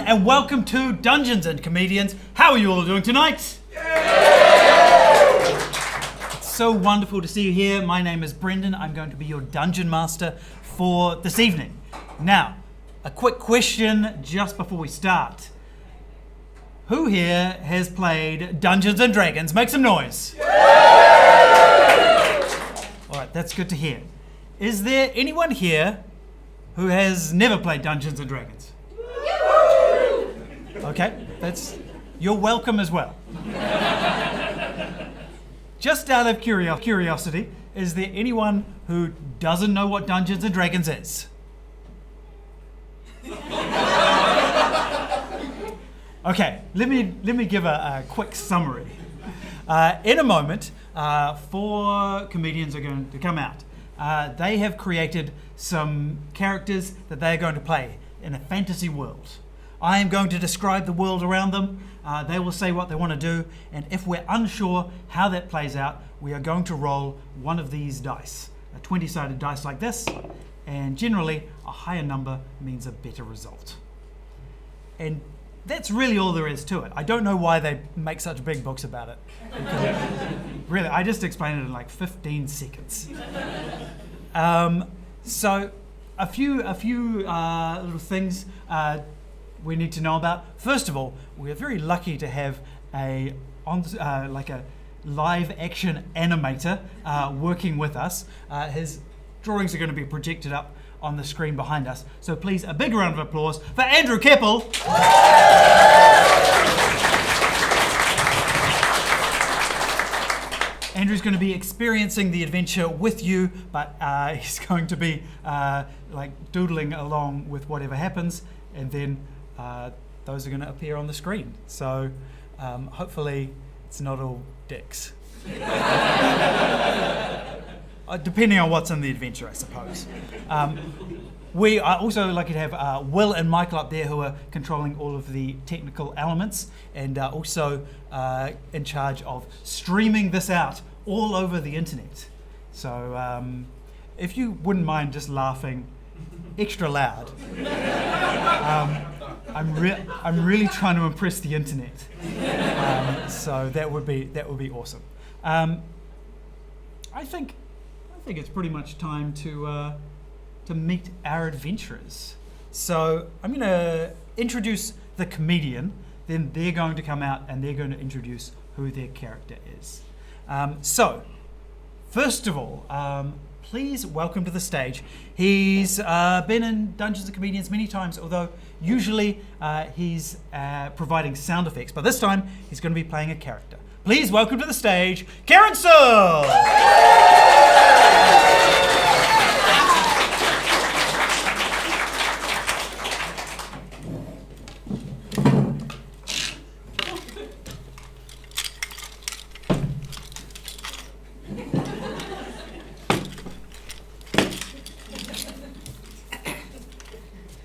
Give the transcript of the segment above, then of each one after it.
And welcome to Dungeons and Comedians. How are you all doing tonight? It's so wonderful to see you here. My name is Brendon. I'm going to be your dungeon master for this evening. Now, a quick question just before we start. Who here has played Dungeons and Dragons? Make some noise. Alright, that's good to hear. Is there anyone here who has never played Dungeons and Dragons? Okay, you're welcome as well. Just out of curiosity, is there anyone who doesn't know what Dungeons and Dragons is? Okay, let me give a quick summary. In a moment, 4 comedians are going to come out. They have created some characters that they're going to play in a fantasy world. I am going to describe the world around them. They will say what they want to do, and if we're unsure how that plays out, we are going to roll one of these dice, a 20-sided dice like this, and generally a higher number means a better result. And that's really all there is to it. I don't know why they make such big books about it. Really, I just explained it in like 15 seconds. So a few little things we need to know about. First of all, we are very lucky to have a live action animator working with us. His drawings are going to be projected up on the screen behind us. So please, a big round of applause for Andrew Kepple. Andrew's going to be experiencing the adventure with you, but he's going to be doodling along with whatever happens, and then those are going to appear on the screen. So hopefully it's not all dicks. Depending on what's in the adventure, I suppose. We are also lucky to have Will and Michael up there who are controlling all of the technical elements and also in charge of streaming this out all over the internet. So if you wouldn't mind just laughing extra loud. I'm really trying to impress the internet, so that would be awesome. I think it's pretty much time to meet our adventurers. So I'm going to introduce the comedian, then they're going to come out and they're going to introduce who their character is. So first of all, please welcome to the stage. He's been in Dungeons and Comedians many times, although usually he's providing sound effects. But this time, he's going to be playing a character. Please welcome to the stage, Searle!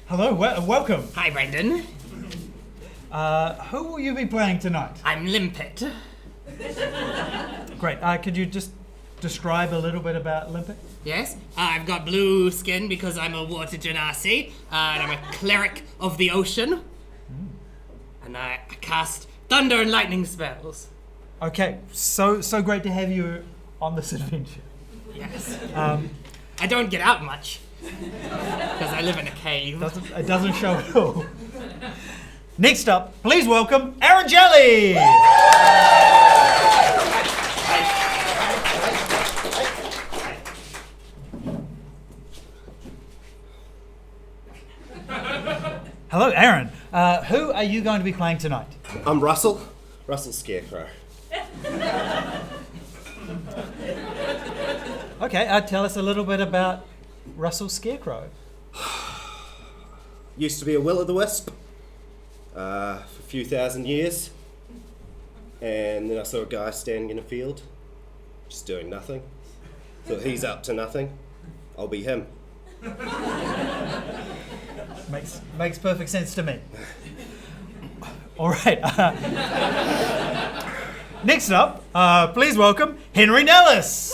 Hello, welcome. Hi, Brendon. Who will you be playing tonight? I'm Limpet. Great. Could you just describe a little bit about Limpet? Yes. I've got blue skin because I'm a water genasi, and I'm a cleric of the ocean. And I cast thunder and lightning spells. Okay, so great to have you on this adventure. Yes. I don't get out much because I live in a cave. It doesn't show at all. Next up, please welcome Jelley. Hello, Aaron. Who are you going to be playing tonight? I'm Russel Scarecrow. Okay, tell us a little bit about Russell Scarecrow. Used to be a will-o'-the-wisp for a few thousand years. And then I saw a guy standing in a field, just doing nothing. Thought he's up to nothing. I'll be him. Makes perfect sense to me. All right. Next up, please welcome Henri Nelis.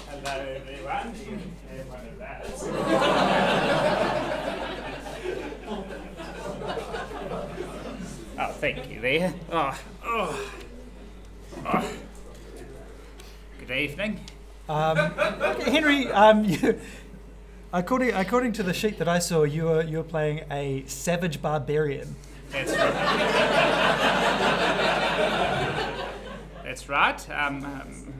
Hello, everyone. One of those. Oh, thank you there. Good evening. Okay, Henri, according to the sheet that I saw, you were playing a savage barbarian. That's right. That's right.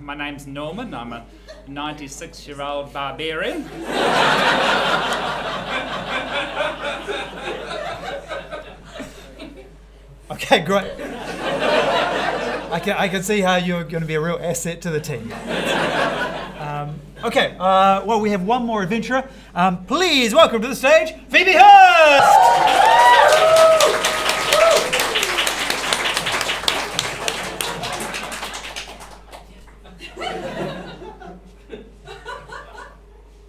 My name's Norman. I'm a 96-year-old barbarian. Okay, great. I can see how you're going to be a real asset to the team. Okay, well, we have one more adventurer. Please welcome to the stage, Phoebe Hurst!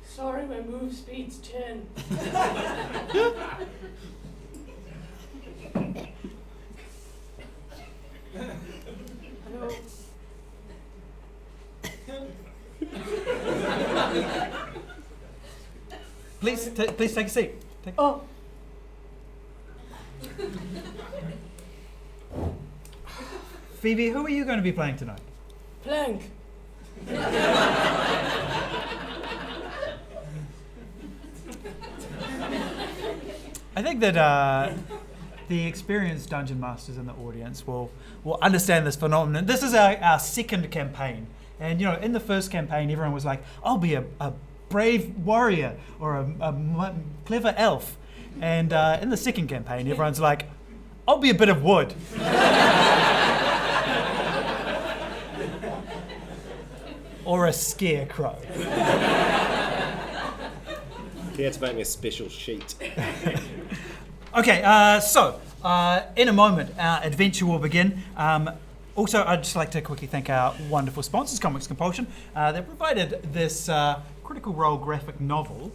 Sorry, my move speed's 10. Hello. Please take a seat. Oh, Phoebe, who are you going to be playing tonight? plank. I think that the experienced dungeon masters in the audience will understand this phenomenon. This is our second campaign, and in the first campaign, everyone was like, "I'll be a brave warrior or a clever elf," and in the second campaign, everyone's like, "I'll be a bit of wood." Or a scarecrow. He had to make me a special sheet. Okay, so in a moment, our adventure will begin. Also, I'd just like to quickly thank our wonderful sponsors, Comics Compulsion. They provided this Critical Role graphic novel,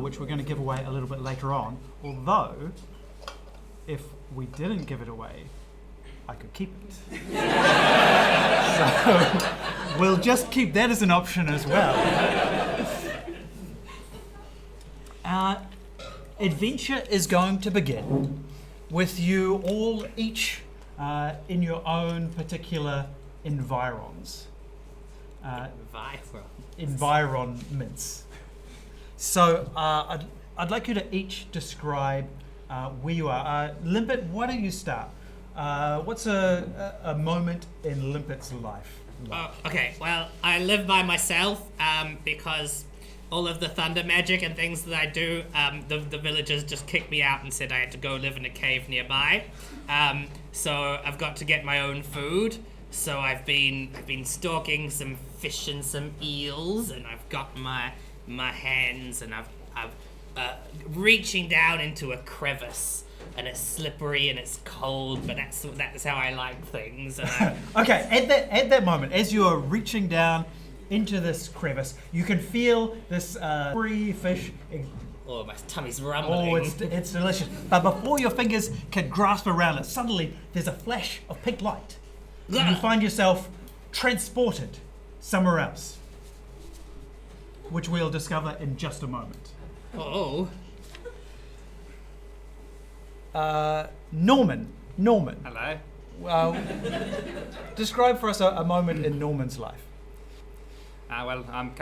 which we're going to give away a little bit later on. Although, if we didn't give it away, I could keep it. So we'll just keep that as an option as well. Our adventure is going to begin with you all each in your own particular environs. Environments. So I'd like you to each describe where you are. Limpet, why don't you start? What's a moment in Limpet's life? Okay, well, I live by myself because all of the thunder magic and things that I do, the villagers just kicked me out and said I had to go live in a cave nearby. So I've got to get my own food. So I've been stalking some fish and some eels, and I've got my hands, and I've reaching down into a crevice. And it's slippery and it's cold, but that's how I like things. Okay, at that moment, as you are reaching down into this crevice, you can feel this free fish. Oh, my tummy's rumbling. Oh, it's delicious. But before your fingers can grasp around it, suddenly there's a flash of pink light, and you find yourself transported somewhere else, which we'll discover in just a moment. Oh. Norman. Hello. Describe for us a moment in Norman's life. Well, I'm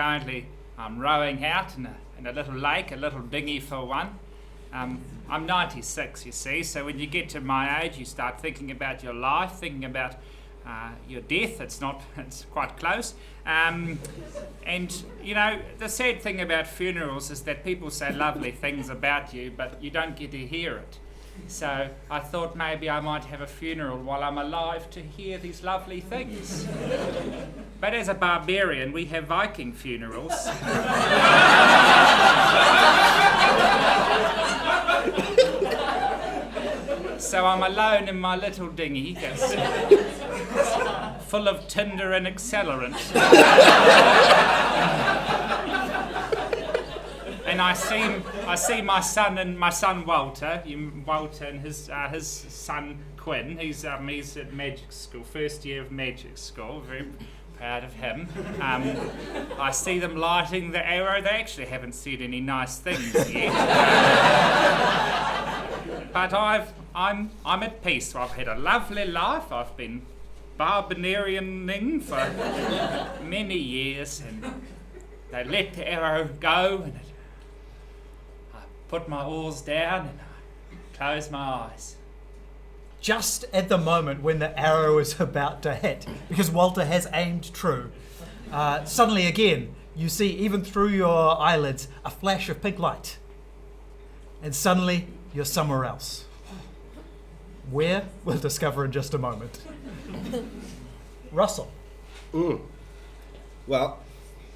rowing out in a little lake, a little dinghy for one. I'm 96, you see, so when you get to my age, you start thinking about your life, thinking about your death. It's quite close. And, the sad thing about funerals is that people say lovely things about you, but you don't get to hear it. So I thought maybe I might have a funeral while I'm alive to hear these lovely things. But as a barbarian, we have Viking funerals. So I'm alone in my little dinghy that's full of tinder and accelerant. And I see my son Walter, Walter and his son Quinn. He's at magic school, first year of magic school. Very proud of him. I see them lighting the arrow. They actually haven't said any nice things yet. But I'm at peace. I've had a lovely life. I've been barbarianing for many years, and they let the arrow go, and I put my oars down and I close my eyes. Just at the moment when the arrow is about to hit, because Walter has aimed true, suddenly again you see, even through your eyelids, a flash of pink light, and suddenly you're somewhere else. Where? We'll discover in just a moment. Russell. Well,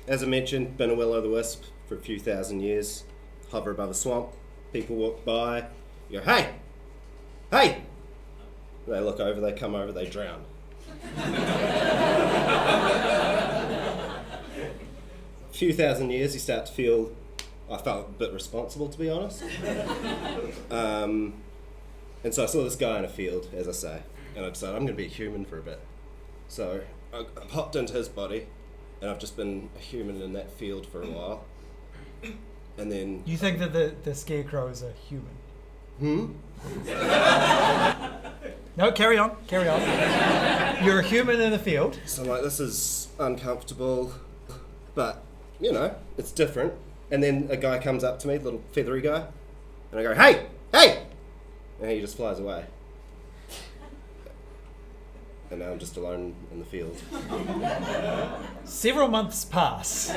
as I mentioned, been a will-o'-the-wisp for a few thousand years. Hover above a swamp. People walk by. You go, hey! Hey! They look over, they come over, they drown. A few thousand years, you start to feel... I felt a bit responsible, to be honest. And so I saw this guy in a field, as I say, and I decided I'm going to be a human for a bit. So I hopped into his body, and I've just been a human in that field for a while. And then... You think that the scarecrow is a human? No, carry on. You're a human in the field. So I'm like, this is uncomfortable, but, you know, it's different. And then a guy comes up to me, little feathery guy, and I go, hey! And he just flies away. And now I'm just alone in the field. Several months pass.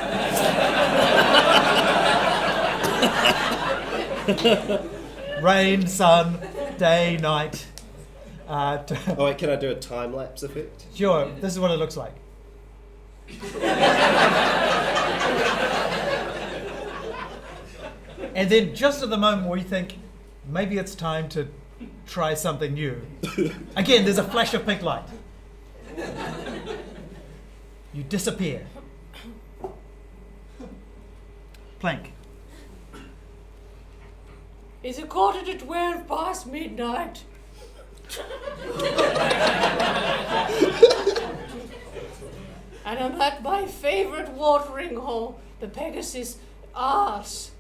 Rain, sun, day, night. Oh wait, can I do a time-lapse effect? Sure, this is what it looks like. And then just at the moment where you think, maybe it's time to try something new. Again, there's a flash of pink light. You disappear. Plank. Is it 12 past midnight? And I'm at my favourite watering hole, the Pegasus arse.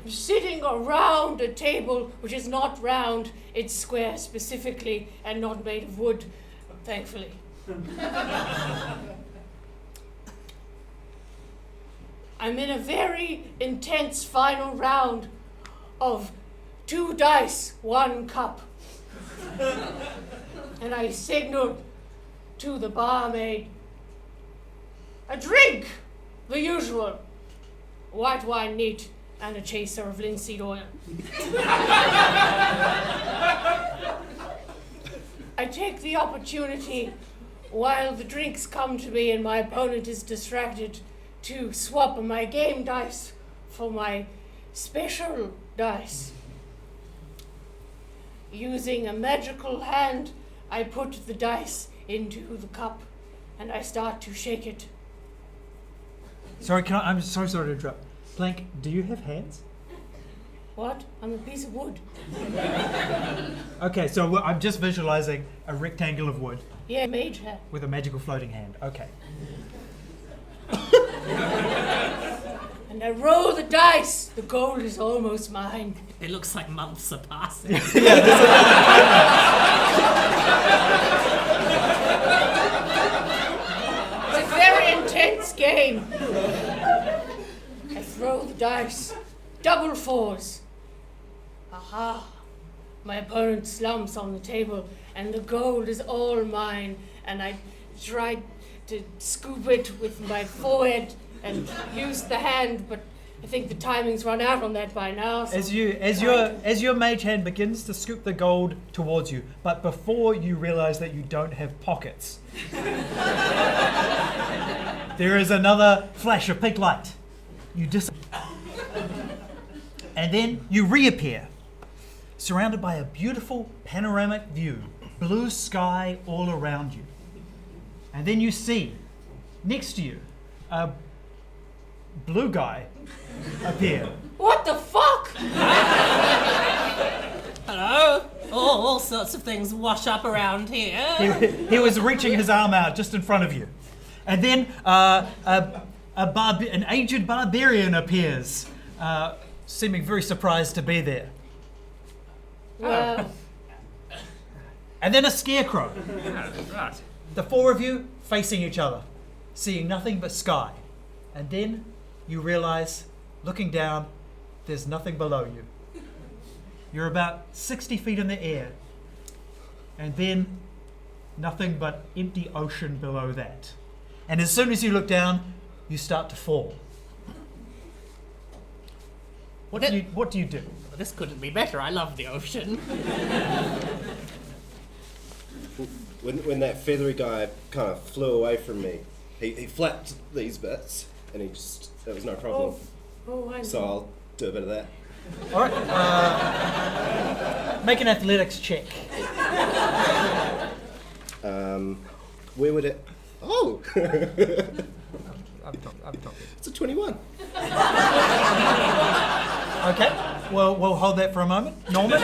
I'm sitting around a table which is not round, it's square specifically and not made of wood, thankfully. I'm in a very intense final round of 2 dice, 1 cup. And I signaled to the barmaid, a drink, the usual, white wine neat, and a chaser of linseed oil. I take the opportunity, while the drinks come to me and my opponent is distracted, to swap my game dice for my special dice. Using a magical hand, I put the dice into the cup and I start to shake it. Sorry, I'm so sorry to interrupt. Plank, do you have hands? What? I'm a piece of wood. Okay, so I'm just visualizing a rectangle of wood. Yeah, mage hand. With a magical floating hand. Okay. And I roll the dice. The gold is almost mine. It looks like months are passing. It's a very intense game. I throw the dice. Double 4s. Aha. My opponent slumps on the table and the gold is all mine. And I try to scoop it with my forehead and use the hand, but I think the timing's run out on that by now. So As your mage hand begins to scoop the gold towards you, but before you realise that you don't have pockets, there is another flash of pink light. You and then you reappear, surrounded by a beautiful panoramic view, blue sky all around you. And then you see, next to you, a blue guy appear. What the fuck? Hello? All sorts of things wash up around here. He was reaching his arm out just in front of you. And then an aged barbarian appears, seeming very surprised to be there. Well, And then a scarecrow. Right. The four of you facing each other, seeing nothing but sky. And then you realise, looking down, there's nothing below you. You're about 60 feet in the air. And then nothing but empty ocean below that. And as soon as you look down, you start to fall. What do you do? This couldn't be better. I love the ocean. When that feathery guy kind of flew away from me, he flapped these bits, and that was no problem. I So I'll do a bit of that. All right. Make an athletics check. Where would it? Oh, Up top. it's a 21. Okay. Well, we'll hold that for a moment. Norman?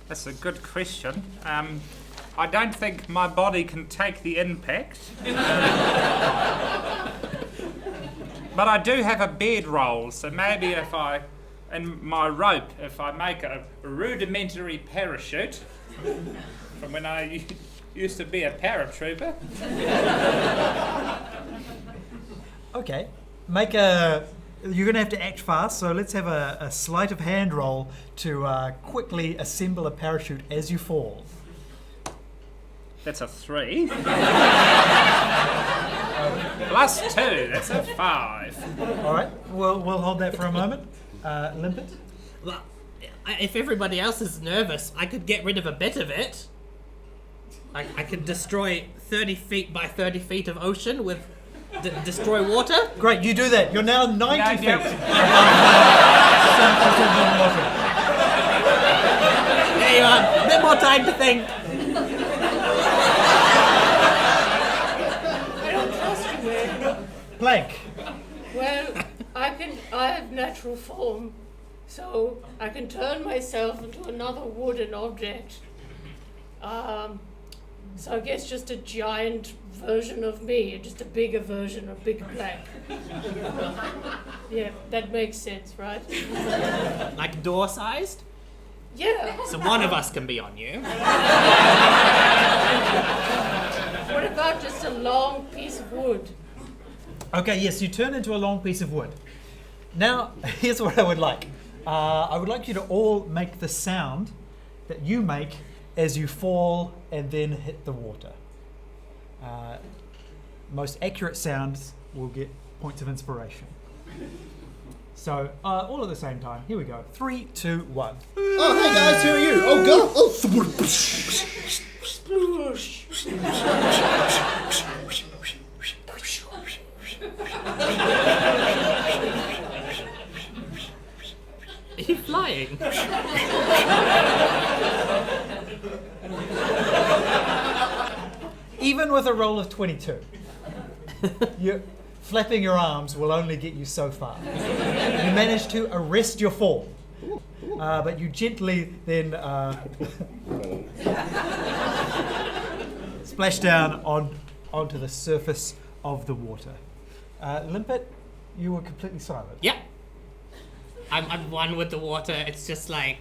That's a good question. I don't think my body can take the impact. But I do have a bedroll, so maybe and my rope, if I make a rudimentary parachute from when I used to be a paratrooper. Okay. You're going to have to act fast, so let's have a sleight of hand roll to quickly assemble a parachute as you fall. That's a 3. Plus 2, that's a 5. All right. We'll hold that for a moment. Limpet? Well, if everybody else is nervous, I could get rid of a bit of it. I could destroy 30 feet by 30 feet of ocean with destroy water. Great, you do that. You're now 90 feet Yep. above the surface of the water. There you are. A bit more time to think. I don't trust you, man. Plank. Well, I have natural form, so I can turn myself into another wooden object. So I guess just a giant version of me, just a bigger version of Big Black. Yeah, that makes sense, right? Like door-sized? Yeah. So one of us can be on you. What about just a long piece of wood? Okay, yes, you turn into a long piece of wood. Now, here's what I would like. I would like you to all make the sound that you make as you fall and then hit the water. Most accurate sounds will get points of inspiration. So, all at the same time. Here we go. 3, 2, 1. Oh, hey guys, who are you? Oh, God. Oh. Sploosh. Are you flying? Even with a roll of 22, flapping your arms will only get you so far. You manage to arrest your fall, but you gently then splash down onto the surface of the water. Limpet, you were completely silent. Yep. I'm one with the water. It's just like...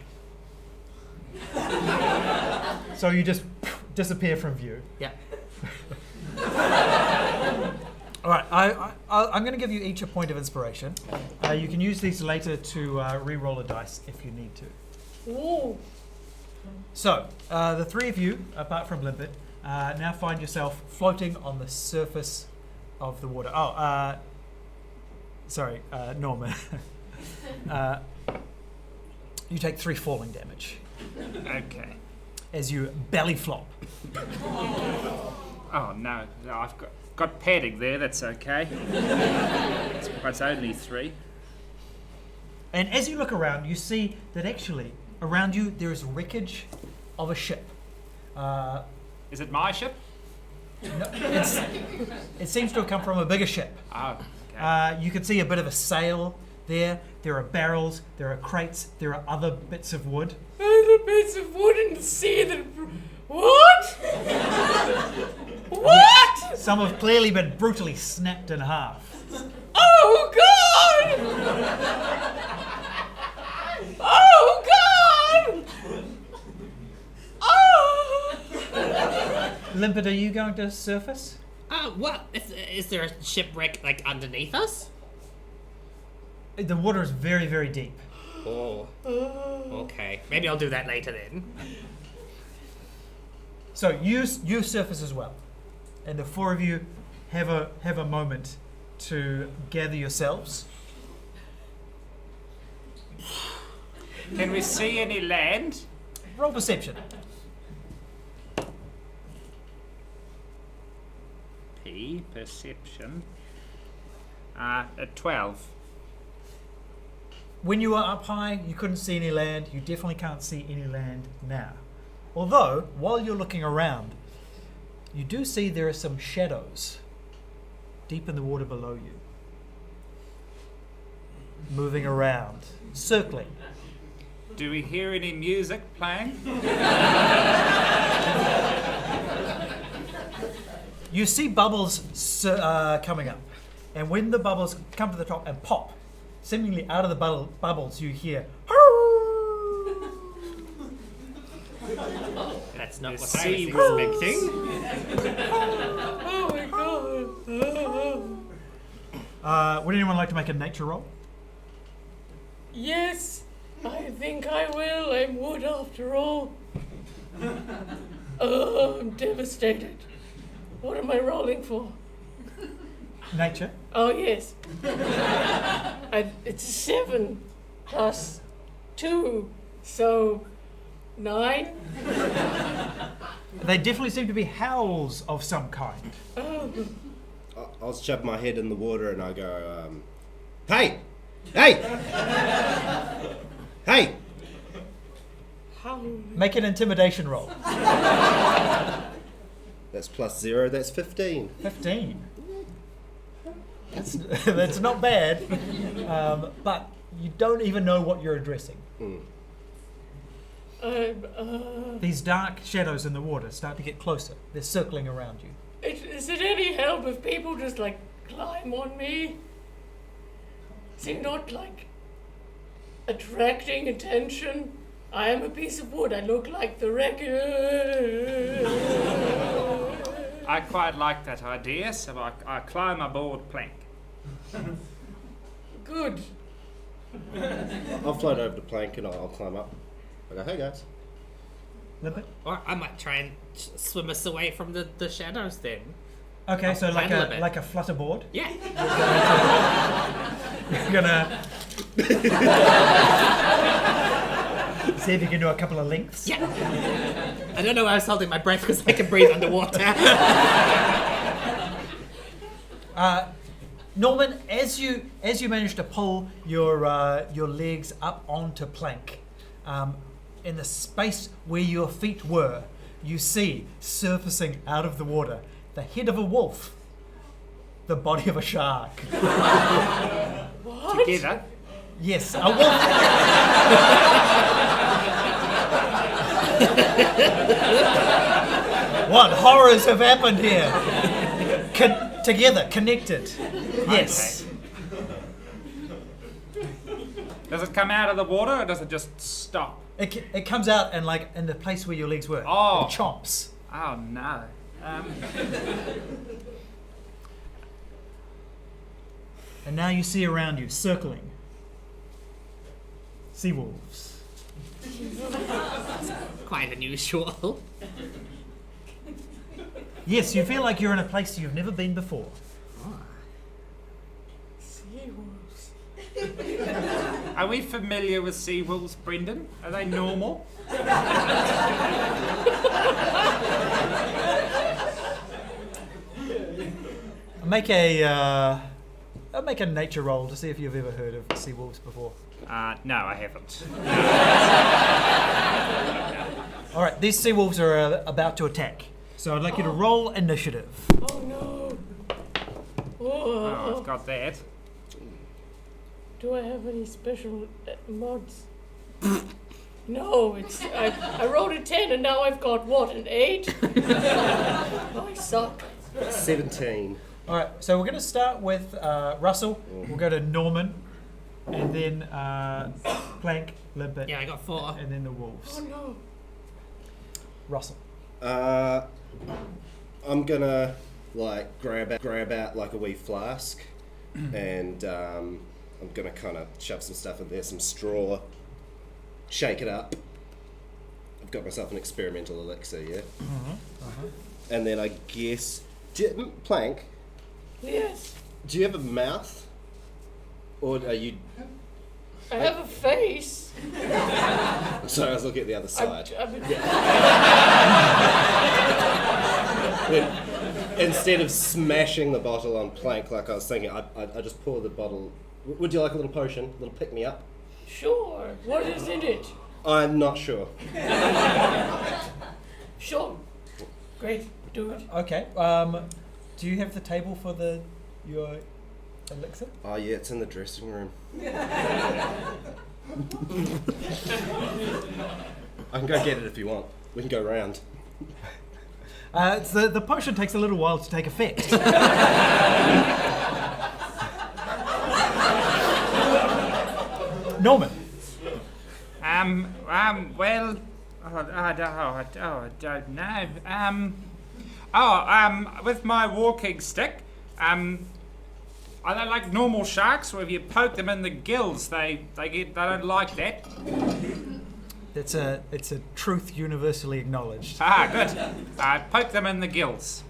So you just disappear from view. Yeah. All right, I'm going to give you each a point of inspiration. You can use these later to re-roll a dice if you need to. Ooh. So, the three of you, apart from Limpet, now find yourself floating on the surface of the water. Sorry, Norman. You take 3 falling damage Okay. as you belly flop. Oh no, I've got padding there. That's okay. It's only 3. And as you look around, you see that actually around you there is wreckage of a ship. Is it my ship? No, it seems to have come from a bigger ship. Oh, okay. You can see a bit of a sail there. There are barrels, there are crates, there are other bits of wood. Other bits of wood in the sea that... What? What? Some have clearly been brutally snapped in half. Oh, God! Oh, God! Oh! Limpet, are you going to surface? What? Is there a shipwreck, like, underneath us? The water is very, very deep. Oh. Okay. Maybe I'll do that later then. So you surface as well, and the 4 of you have a moment to gather yourselves. Can we see any land? Roll perception. Perception. At 12. When you were up high, you couldn't see any land. You definitely can't see any land now. Although, while you're looking around, you do see there are some shadows deep in the water below you. Moving around, circling. Do we hear any music playing? You see bubbles coming up. And when the bubbles come to the top and pop, seemingly out of the bubbles you hear... That's not The what sea I was expecting. Oh, my God. Would anyone like to make a nature roll? Yes, I think I will. I'm wood after all. Oh, I'm devastated. What am I rolling for? Nature. Oh, yes. It's 7 plus 2, so 9. They definitely seem to be howls of some kind. Oh, I'll shove my head in the water and I go, hey! Hey! Hey! how? Make an intimidation roll. That's plus 0, that's 15. 15. That's not bad, but you don't even know what you're addressing. These dark shadows in the water start to get closer. They're circling around you. Is it any help if people just, like, climb on me? Is it not, like, attracting attention? I am a piece of wood. I look like the wreckage. I quite like that idea, so I climb aboard plank. Good. I'll float over the plank and I'll climb up. I go, hey guys. Limpet? Or I might try and swim us away from the shadows then. Okay, so like handle a bit. a flutterboard. Yeah. You're gonna see if you can do a couple of lengths. Yeah. I don't know why I was holding my breath because I can breathe underwater. Norman, as you manage to pull your legs up onto plank, in the space where your feet were, you see surfacing out of the water the head of a wolf, the body of a shark. What? Together. Yes, a wolf. What horrors have happened here? Together, connected. Yes. Does it come out of the water or does it just stop? It comes out and like in the place where your legs were. Oh. It chomps. Oh no. And now you see around you, circling, sea wolves. Quite unusual. Yes, you feel like you're in a place you've never been before. Are we familiar with sea wolves, Brendon? Are they normal? Make a nature roll to see if you've ever heard of sea wolves before. No, I haven't. All right, these sea wolves are about to attack. So I'd like you to roll initiative. Oh no. Oh, I've got that. Do I have any special mods? No, I rolled a 10 and now I've got what, an 8? I suck. 17. All right, so we're going to start with Russell. We'll go to Norman, and then Plank, Limpet, Yeah, I got 4. and then the wolves. Oh no. Russell. I'm gonna like grab out like a wee flask, and I'm gonna kind of shove some stuff in there, some straw, shake it up. I've got myself an experimental elixir, yeah. And then I guess, Plank, Yes. do you have a mouth, or are you? I have a face. Sorry, I was looking at the other side. Instead of smashing the bottle on Plank like I was thinking, I just pour the bottle. Would you like a little potion, a little pick me up? Sure. What is in it? I'm not sure. Sure. Great. Do it. Okay. Do you have the table for your elixir? Oh yeah, it's in the dressing room. I can go get it if you want. We can go round. The potion takes a little while to take effect. Norman. Well, I don't know. With my walking stick, are they like normal sharks, or if you poke them in the gills, they don't like that? It's a truth universally acknowledged. Good. Poke them in the gills.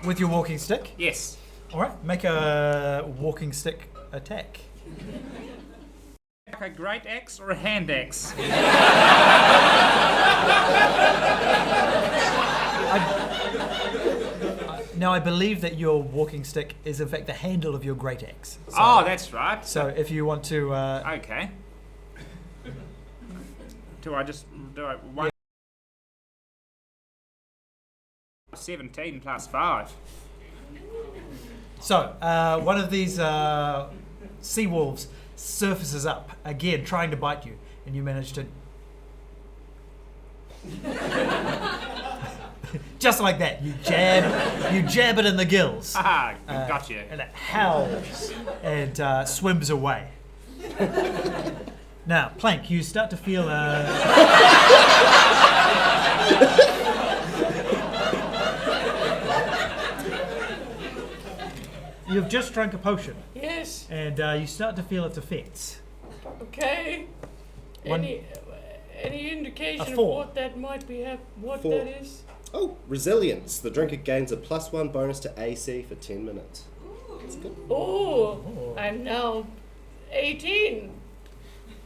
With your walking stick? Yes. All right, make a walking stick attack. Like a great axe or a hand axe? Now, I believe that your walking stick is, in fact, the handle of your great axe. So, Oh, that's right. so if you want to... Okay. Do I one? 17 plus 5. So, one of these sea wolves surfaces up, again, trying to bite you, and you manage to... Just like that, you jab it in the gills. Got you. And it howls and swims away. Now, Plank, you start to feel You've just drunk a potion, Yes. and you start to feel its effects. Okay. One- Any indication A of 4. what that might be? What 4. that is? Oh, resilience. The drinker gains a +1 bonus to AC for 10 minutes. That's good. Oh, I'm now 18.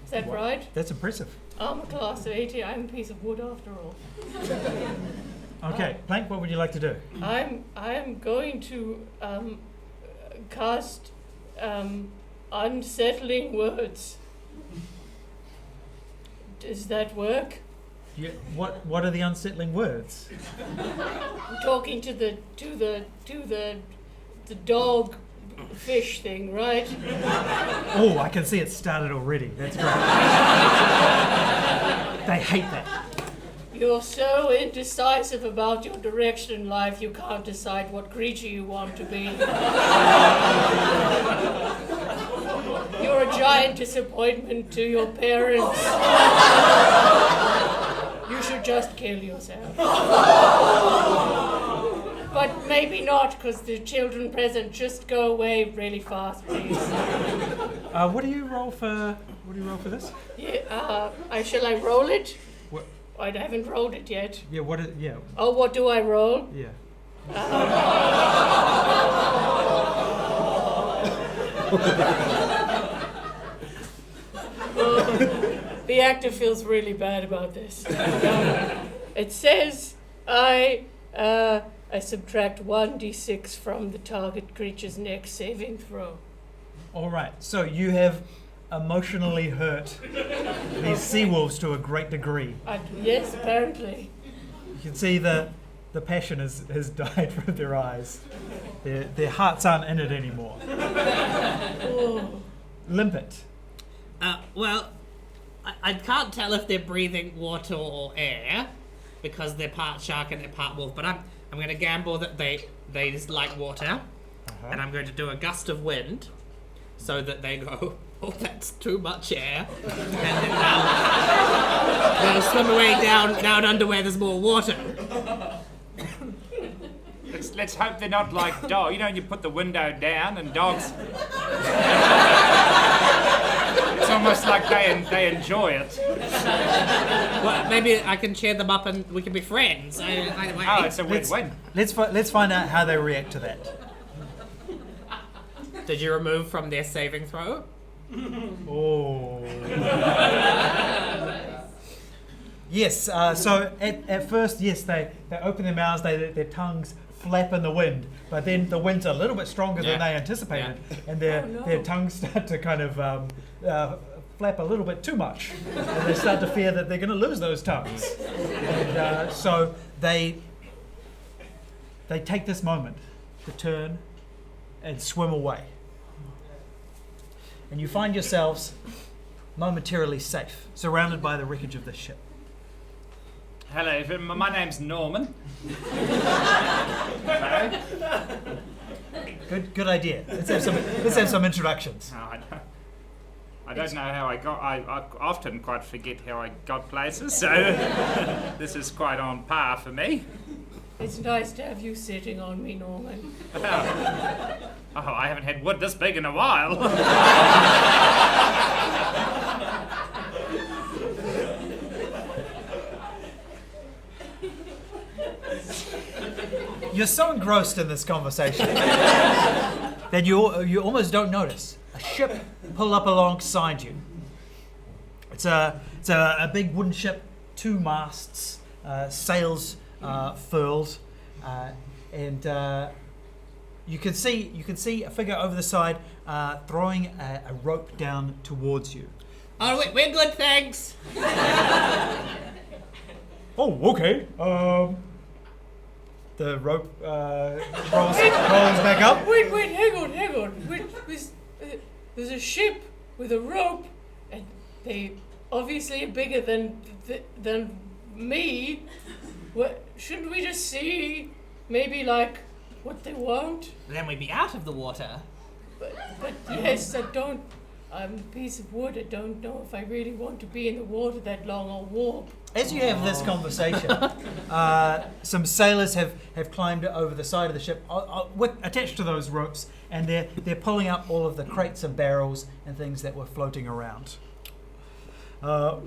Is that right? That's impressive. I'm a class of 18. I'm a piece of wood after all. Okay, Plank, what would you like to do? I'm going to cast unsettling words. Does that work? What are the unsettling words? I'm talking to the dog fish thing, right? Oh, I can see it started already. That's great. They hate that. You're so indecisive about your direction in life, you can't decide what creature you want to be. You're a giant disappointment to your parents. You should just kill yourself. But maybe not, because the children present. Just go away really fast, please. What do you roll for this? Yeah, shall I roll it? What? I haven't rolled it yet. Yeah. Yeah. Oh, what do I roll? Yeah. The actor feels really bad about this. It says I subtract 1d6 from the target creature's next saving throw. All right, so you have emotionally hurt these sea wolves to a great degree. Yes, apparently. You can see the passion has died from their eyes. Their hearts aren't in it anymore. Oh. Limpet. Well, I can't tell if they're breathing water or air because they're part shark and they're part wolf. But I'm going to gamble that they just like water, and I'm going to do a gust of wind, so that they go, oh, that's too much air, and then they'll swim away down under where there's more water. Let's hope they're not like dogs. You know, you put the window down and dogs. It's almost like they enjoy it. Well, maybe I can cheer them up and we can be friends. It's a win-win. Let's find out how they react to that. Did you remove from their saving throw? Oh. Yes. So at first, yes, they open their mouths, their tongues flap in the wind, but then the wind's a little bit stronger than they anticipated, and their tongues start to kind of flap a little bit too much, and they start to fear that they're going to lose those tongues. And so they take this moment to turn and swim away. And you find yourselves momentarily safe, surrounded by the wreckage of the ship. Hello, my name's Norman. Good idea. Let's have some introductions. I don't know how I often quite forget how I got places, so this is quite on par for me. It's nice to have you sitting on me, Norman. Oh, I haven't had wood this big in a while. You're so engrossed in this conversation that you almost don't notice a ship pull up alongside you. It's a big wooden ship, 2 masts, sails furled, and you can see a figure over the side throwing a rope down towards you. Oh, we're good, thanks. Oh, okay. The rope rolls back up. Wait, hang on. There's a ship with a rope, and they obviously are bigger than me. What, shouldn't we just see maybe like what they want? Then we'd be out of the water. But yes, I don't. I'm a piece of wood. I don't know if I really want to be in the water that long or warp. As you have this conversation, some sailors have climbed over the side of the ship, attached to those ropes, and they're pulling up all of the crates and barrels and things that were floating around. I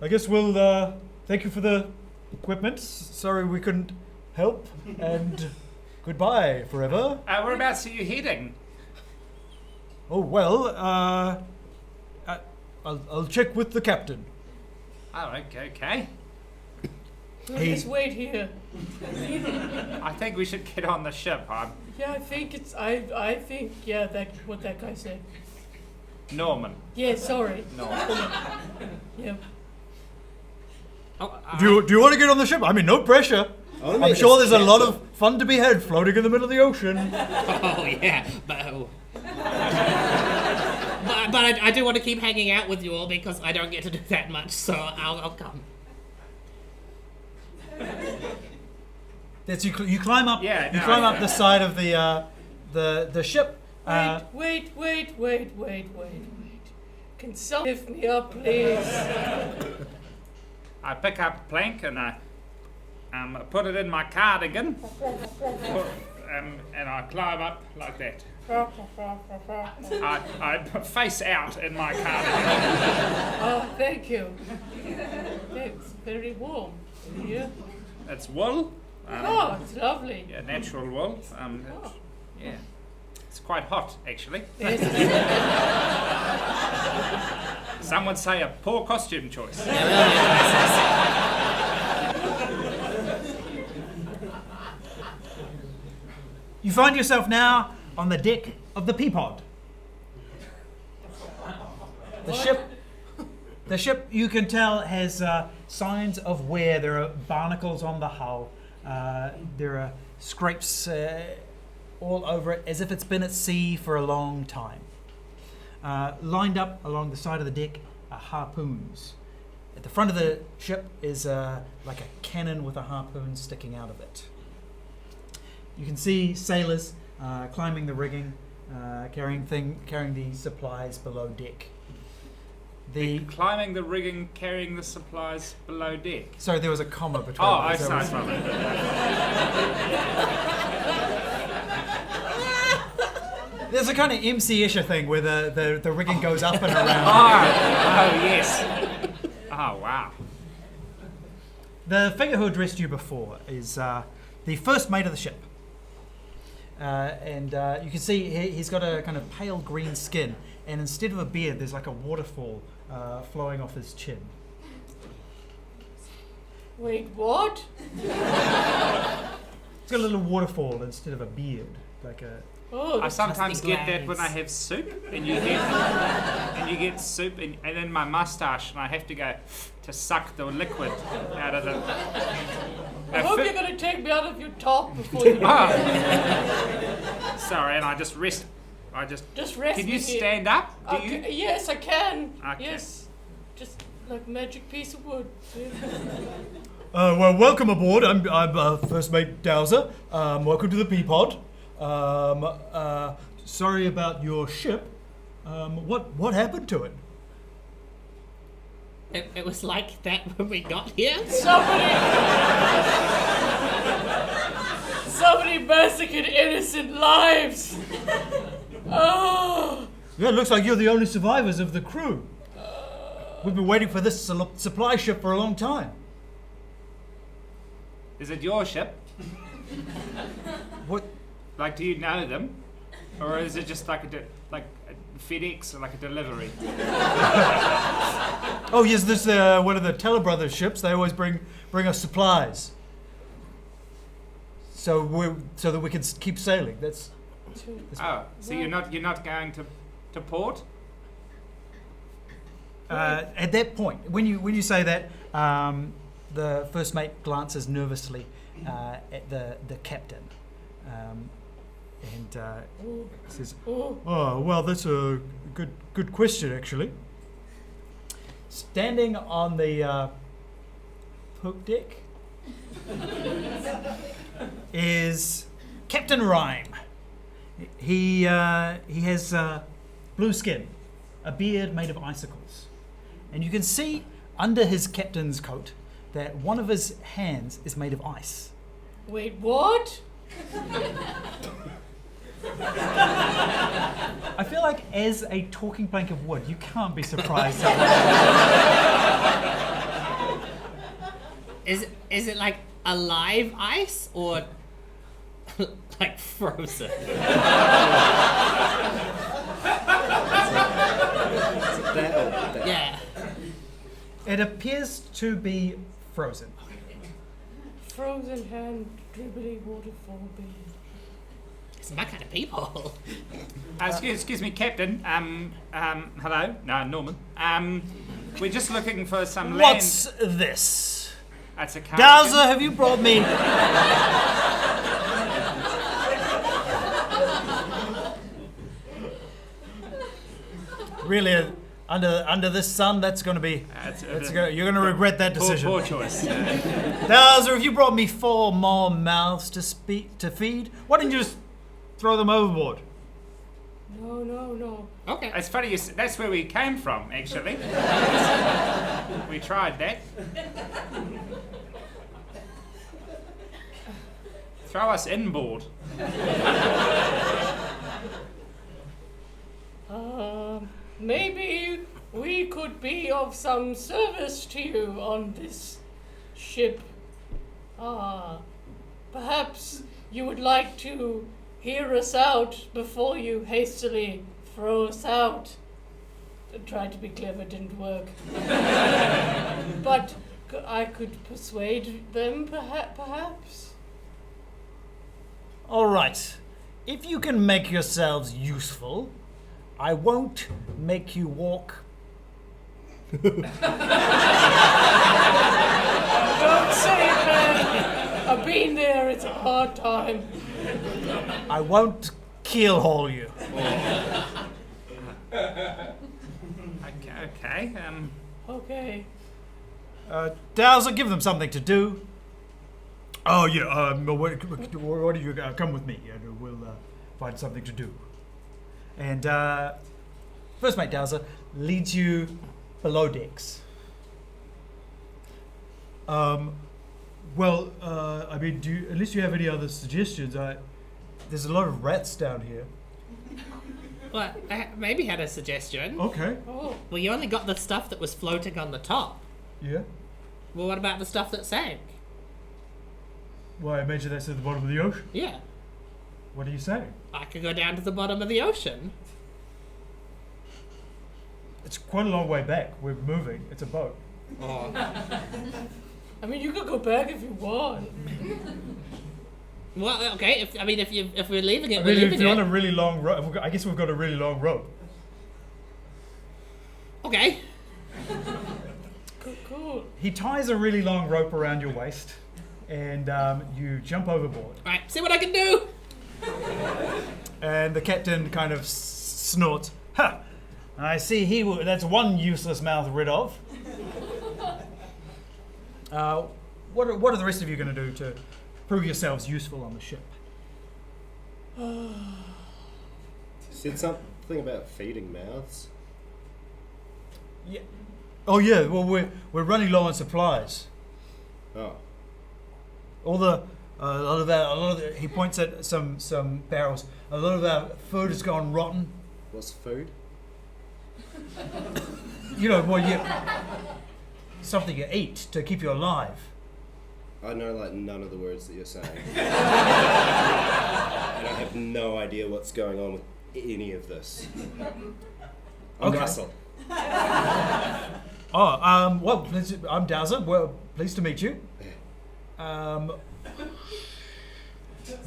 guess we'll thank you for the equipment. Sorry we couldn't help, and goodbye forever. Whereabouts are you heading? Oh well, I'll check with the captain. Oh, okay. We'll just wait here. I think we should get on the ship. Yeah, I think what that guy said. Norman. Yeah, sorry. Norman. Yeah. Oh, Do you want to get on the ship? I mean, no pressure. I'm sure there's a lot of fun to be had floating in the middle of the ocean. Oh yeah, but I do want to keep hanging out with you all because I don't get to do that much, so I'll come. That's you climb up. Yeah, you climb up the side of the ship. Wait. Can someone lift me up, please? I pick up a plank and I put it in my cardigan, and I climb up like that. I face out in my cardigan. Oh, thank you. It's very warm. Yeah. It's wool. It's lovely. Yeah, natural wool. Yeah. It's quite hot, actually. Yes. Some would say a poor costume choice. You find yourself now on the deck of the Peapod. The ship, you can tell, has signs of wear. There are barnacles on the hull. There are scrapes all over it, as if it's been at sea for a long time. Lined up along the side of the deck are harpoons. At the front of the ship is like a cannon with a harpoon sticking out of it. You can see sailors climbing the rigging, carrying the supplies below deck. Climbing the rigging, carrying the supplies below deck. Sorry, there was a comma between. Oh, I sorry. There's a kind of MC-ish thing where the rigging goes up and around. Oh, yes. Oh, wow. The figure who addressed you before is the first mate of the ship. And you can see he's got a kind of pale green skin, and instead of a beard, there's like a waterfall flowing off his chin. Wait, what? He's got a little waterfall instead of a beard, like a. Oh, I sometimes get that when I have soup, and you get soup, and then my mustache, and I have to go to suck the liquid out of the. I hope you're going to take me out of your top before you do Oh. Sorry, and I just rest. Just rest. Can you me stand up? Do here. you? Yes, I can. Okay. Yes. Just like magic piece of wood. Well, welcome aboard. I'm First Mate Dowser. Welcome to the Peapod. Sorry about your ship. What happened to it? It was like that when we got here. Somebody massacred innocent lives. Oh. Yeah, it looks like you're the only survivors of the crew. We've been waiting for this supply ship for a long time. Is it your ship? What? Like, do you know them, or is it just like a FedEx or like a delivery? Oh yes, this one of the Teller Brothers ships. They always bring us supplies, so that we can keep sailing. That's Oh, so you're not going to port? at that point when you say that, the first mate glances nervously at the captain, and says, "Oh well, that's a good question actually." Standing on the poop deck is Captain Rhyme. He has blue skin, a beard made of icicles, and you can see under his captain's coat that one of his hands is made of ice. Wait, what? I feel like as a talking plank of wood, you can't be surprised. Is it like alive ice or like frozen? Yeah. It appears to be frozen. Frozen hand, dribbly waterfall bead. It's my kind of people. Excuse me, Captain. Hello. No, Norman. We're just looking for some land. What's this? That's a car. Dowser, have you brought me? Really, under this sun, that's going to be. You're going to regret that decision. Poor choice. Dowser, have you brought me 4 more mouths to feed? Why didn't you just throw them overboard? No. Okay. It's funny. That's where we came from, actually. We tried that. Throw us inboard. Maybe we could be of some service to you on this ship. Perhaps you would like to hear us out before you hastily throw us out. tried to be clever, didn't work. But I could persuade them, perhaps? All right. If you can make yourselves useful, I won't make you walk. Don't say it, man. I've been there. It's a hard time. I won't keelhaul you. Okay. Okay. Dowser, give them something to do. Oh, yeah, what do you... come with me, and we'll find something to do. And First Mate Dowser leads you below decks. I mean, unless you have any other suggestions, there's a lot of rats down here. Well, I maybe had a suggestion. Okay. Oh. Well, you only got the stuff that was floating on the top. Yeah. Well, what about the stuff that sank? Well, I imagine that's at the bottom of the ocean. Yeah. What are you saying? I could go down to the bottom of the ocean. It's quite a long way back. We're moving. It's a boat. Oh. I mean, you could go back if you want. Well, okay. If we're leaving it, I we're mean, leaving if you're on it. a really long rope, I guess we've got a really long rope. Okay. Cool. He ties a really long rope around your waist, and you jump overboard. All right. See what I can do. And the captain kind of snorts. Ha! I see that's one useless mouth rid of. What are the rest of you going to do to prove yourselves useful on the ship? Said something about feeding mouths. Yeah. Oh yeah. Well, we're running low on supplies. Oh. All the a lot of the, he points at some barrels. A lot of our food has gone rotten. What's food? You know, something you eat to keep you alive. I know like none of the words that you're saying. And I have no idea what's going on with any of this. I'm Okay. Russel. Well, I'm Dowser. Well, pleased to meet you.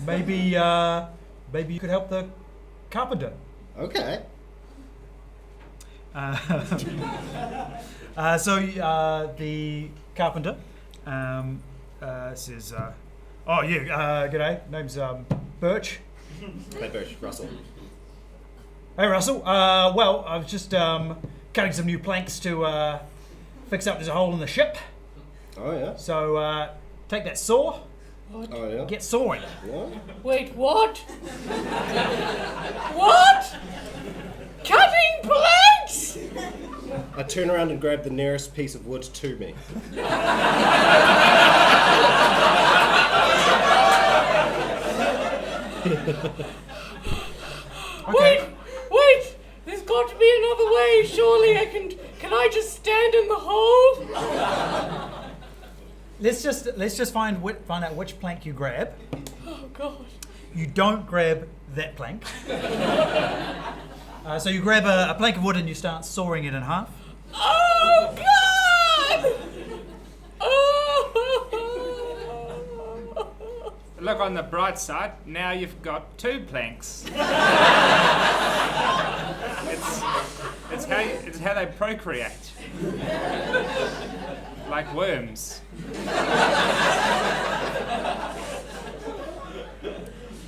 Maybe you could help the carpenter. Okay. The carpenter says, g'day, name's Birch. Hey, Birch, Russell. Hey, Russell. Well, I was just cutting some new planks to fix up this hole in the ship. Oh, yeah? So take that saw, Oh, yeah? get sawing. What? Wait, what? What? Cutting planks? I turn around and grab the nearest piece of wood to me. Okay. Wait! There's got to be another way. Surely can I just stand in the hole? Let's just find out which plank you grab. Oh God. You don't grab that plank. So you grab a plank of wood and you start sawing it in half. Oh God! Oh. Look on the bright side, now you've got 2 planks. It's how they procreate. Like worms.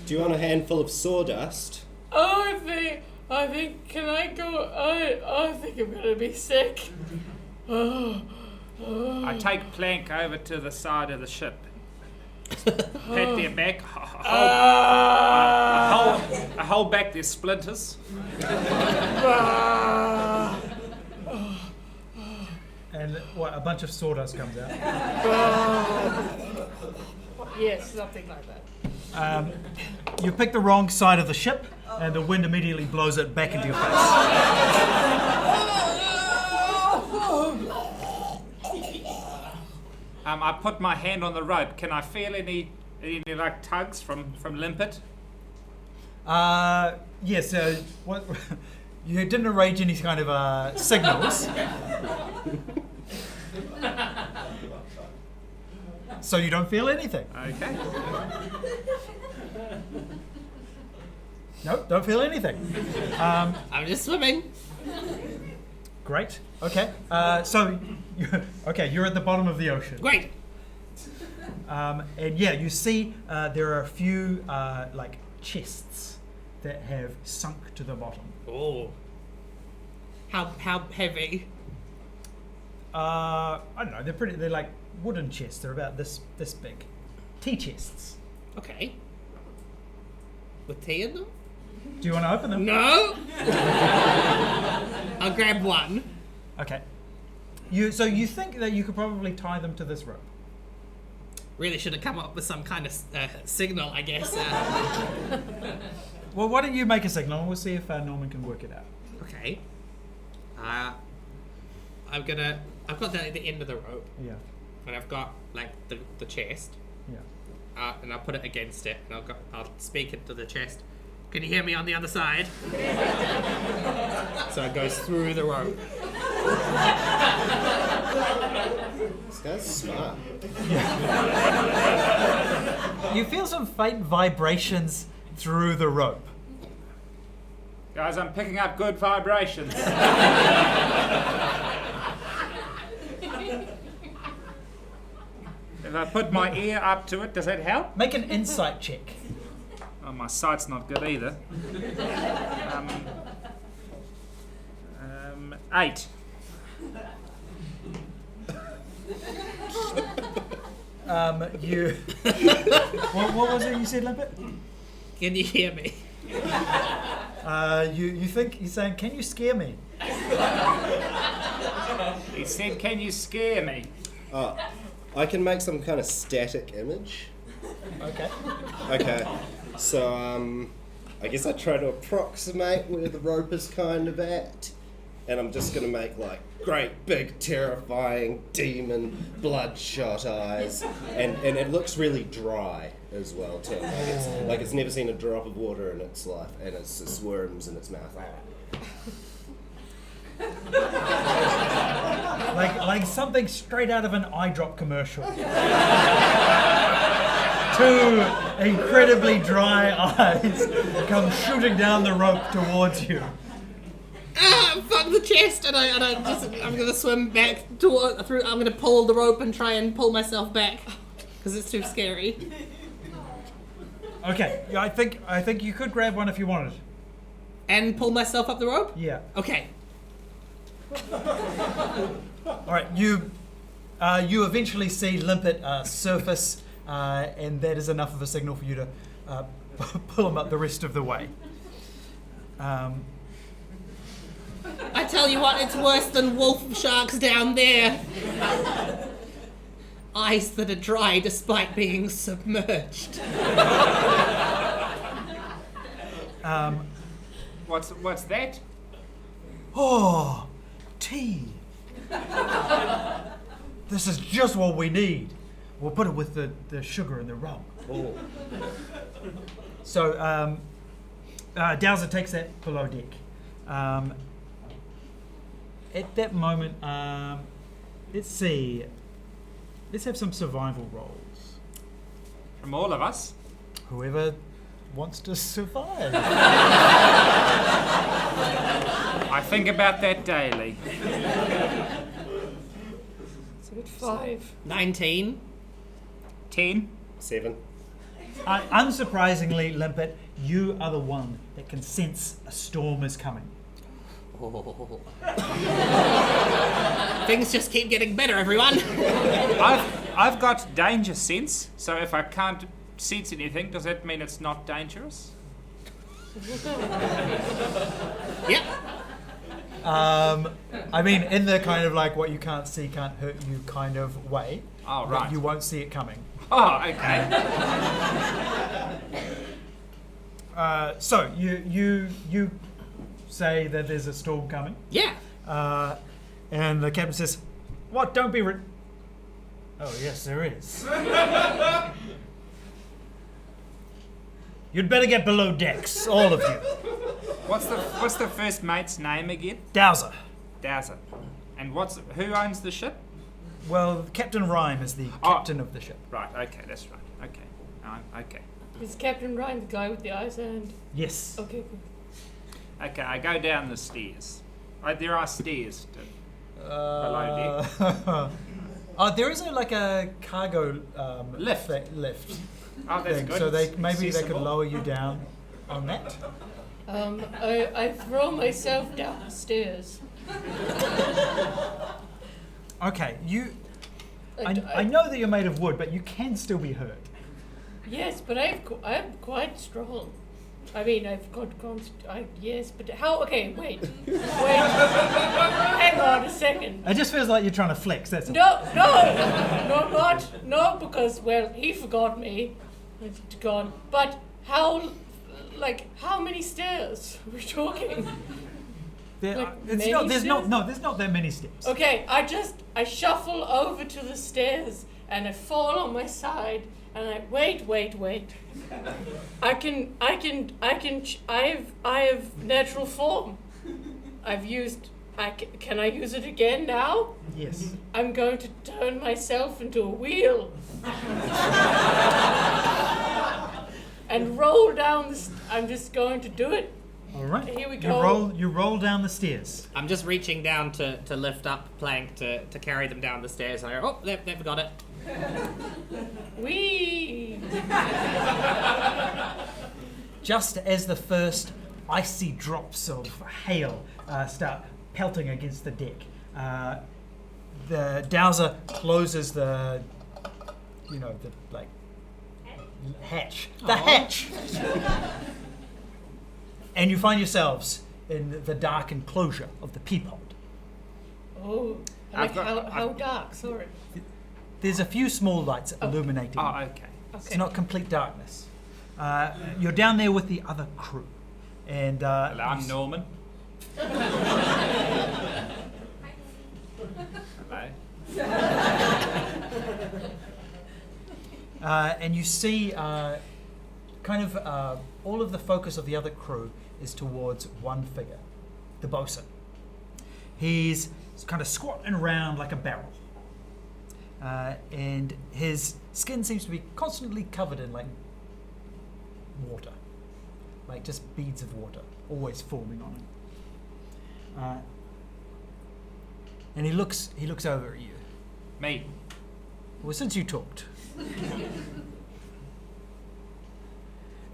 Do you want a handful of sawdust? I think, can I go? I think I'm gonna be sick. I take plank over to the side of the ship. Pat their back. I hold back their splinters. And a bunch of sawdust comes out. Yes, something like that. You pick the wrong side of the ship, and the wind immediately blows it back into your face. I put my hand on the rope. Can I feel any like tugs from Limpet? Yes. What? You didn't arrange any kind of signals. So you don't feel anything. Okay. Nope, don't feel anything. I'm just swimming. Great. Okay. You're at the bottom of the ocean. Great. And yeah, you see there are a few like chests that have sunk to the bottom. Oh. How heavy? I don't know. They're like wooden chests. They're about this big. Tea chests. Okay. With tea in them? Do you want to open them? No. I'll grab one. Okay. So you think that you could probably tie them to this rope? Really should have come up with some kind of signal, I guess. Well, why don't you make a signal and we'll see if Norman can work it out. Okay. I've got that at the end of the rope, Yeah. and I've got like the chest, Yeah. and I'll put it against it, and I'll speak into the chest. Can you hear me on the other side? So it goes through the rope. This guy's smart. You feel some faint vibrations through the rope. Guys, I'm picking up good vibrations. If I put my ear up to it, does that help? Make an insight check. Oh, my sight's not good either. 8. You. What was it you said, Limpet? Can you hear me? You think he's saying, "Can you scare me?" He said, "Can you scare me?" I can make some kind of static image. Okay. Okay. So, I guess I try to approximate where the rope is kind of at. And I'm just going to make, like, great, big, terrifying, demon, bloodshot eyes. And it looks really dry as well, too. Like it's never seen a drop of water in its life. And it's just worms in its mouth. Like something straight out of an eye drop commercial. Two incredibly dry eyes come shooting down the rope towards you. Fuck the chest, and I'm gonna swim back through. I'm gonna pull the rope and try and pull myself back because it's too scary. Okay, yeah, I think you could grab one if you wanted. And pull myself up the rope. Yeah. Okay. All right. You eventually see Limpet surface, and that is enough of a signal for you to pull him up the rest of the way. I tell you what, it's worse than wolf sharks down there. Eyes that are dry despite being submerged. What's that? Oh, tea. This is just what we need. We'll put it with the sugar and the rum. Oh. So Dowser takes that below deck. At that moment, let's see. Let's have some survival rolls. From all of us? Whoever wants to survive. I think about that daily. It's a good 5. 19. 10. 7. Unsurprisingly, Limpet, you are the one that can sense a storm is coming. Oh. Things just keep getting better, everyone. I've got danger sense, so if I can't sense anything, does that mean it's not dangerous? Yep. I mean, in the kind of like what you can't see can't hurt you kind of way. Oh, but right. You won't see it coming. Oh, okay. So you say that there's a storm coming. Yeah. And the captain says, "What? Don't be Oh, yes, there is. You'd better get below decks, all of you." What's the first mate's name again? Dowser. Dowser. And who owns the ship? Well, Captain Rhyme is the captain of the ship. Right. Okay, that's right. Okay. Okay. Is Captain Ryan the guy with the ice hand? Yes. Okay, good. Okay. I go down the stairs. There are stairs below deck. There is a cargo Lift. lift. Oh, that's thing, good. so they could Accessible. lower you down on that. I throw myself down the stairs. Okay, I know that you're made of wood, but you can still be hurt. Yes, but I'm quite strong. I mean, I've got yes, but how? Okay, wait. Hang on a second. It just feels like you're trying to flex. That's all. No, because he forgot me. It's gone. But how many stairs are we talking? There's not that many steps. Okay, I shuffle over to the stairs and I fall on my side and I wait. I have natural form. Can I use it again now? Yes. I'm going to turn myself into a wheel. And roll down I'm just going to do it. All right. Here we go. You roll down the stairs. I'm just reaching down to lift up Plank to carry them down the stairs. And I go, oh, they've got it. Whee! Just as the first icy drops of hail start pelting against the deck, the dowser closes the hatch. The hatch! And you find yourselves in the dark enclosure of the peapod. Oh, how dark? Sorry. There's a few small lights illuminating. Oh, okay. It's not complete darkness. You're down there with the other crew. And Hello, I'm Norman. Hello. And you see all of the focus of the other crew is towards one figure, the bosun. He's kind of squatting around like a barrel. And his skin seems to be constantly covered in water, like just beads of water, always forming on him. And he looks over at you. Me. Well, since you talked.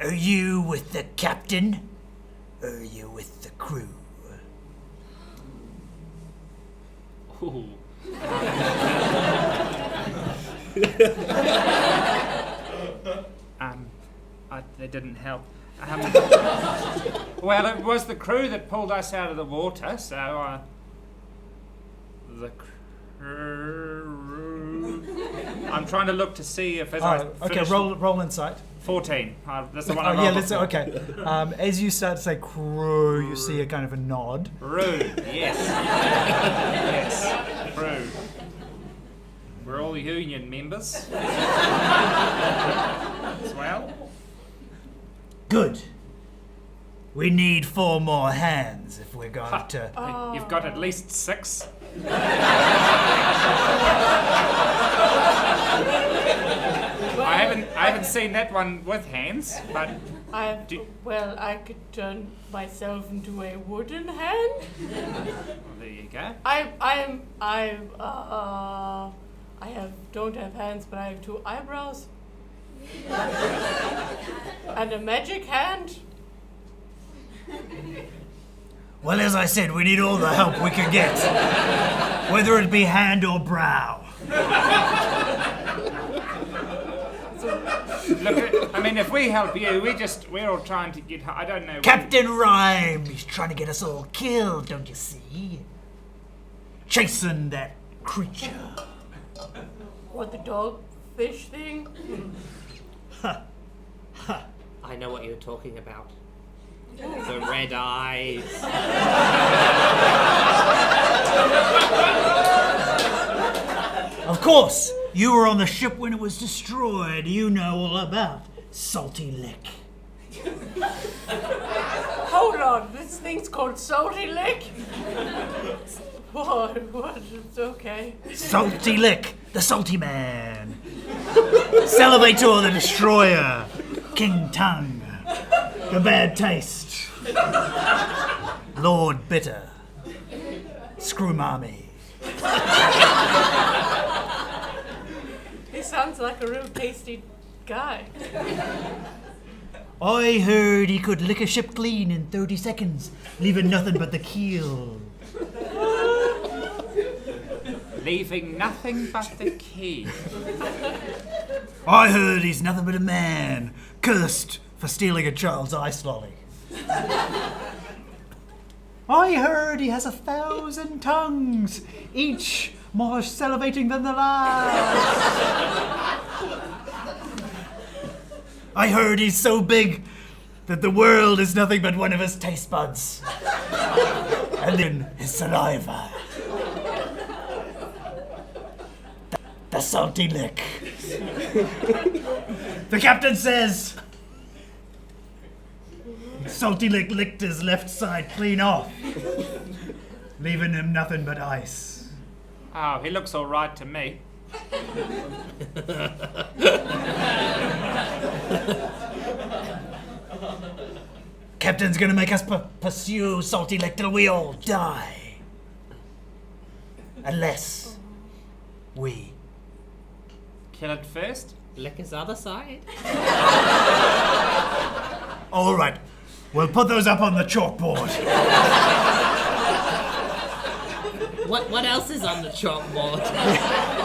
Are you with the captain? Or are you with the crew? Ooh. That didn't help. Well, it was the crew that pulled us out of the water, so the crew. I'm trying to look to see if Okay, roll insight. 14. That's the one I rolled. Yeah, let's say, okay. As you start to say crew, you see a kind of a nod. Rude, yes. Yes, rude. We're all union members. As well. Good. We need 4 more hands if we're going to... You've got at least 6. I haven't seen that one with hands, but I could turn myself into a wooden hand. Well, there you go. Don't have hands, but I have 2 eyebrows. And a magic hand. Well, as I said, we need all the help we can get. Whether it be hand or brow. Look, if we help you, we're all trying to get... I don't know... Captain Rhyme, he's trying to get us all killed, don't you see? Chasing that creature. What, the dogfish thing? I know what you're talking about. The red eyes. Of course, you were on the ship when it was destroyed. You know all about Salty Lick. How hold on. This thing's called Salty Lick? What? It's okay. Salty Lick, the salty man. Salivator the destroyer. King Tongue, the bad taste. Lord Bitter. Screw Marmy. He sounds like a real tasty guy. I heard he could lick a ship clean in 30 seconds, leaving nothing but the keel. Leaving nothing but the key. I heard he's nothing but a man, cursed for stealing a child's ice lolly. I heard he has 1,000 tongues, each more salivating than the last. I heard he's so big that the world is nothing but one of his taste buds. And then his saliva. The salty lick. The captain says Salty Lick licked his left side clean off, leaving him nothing but ice. Oh, he looks all right to me. Captain's gonna make us pursue Salty Lick till we all die. Unless we Kill it first? Lick his other side. All right, we'll put those up on the chalkboard. What else is on the chalkboard?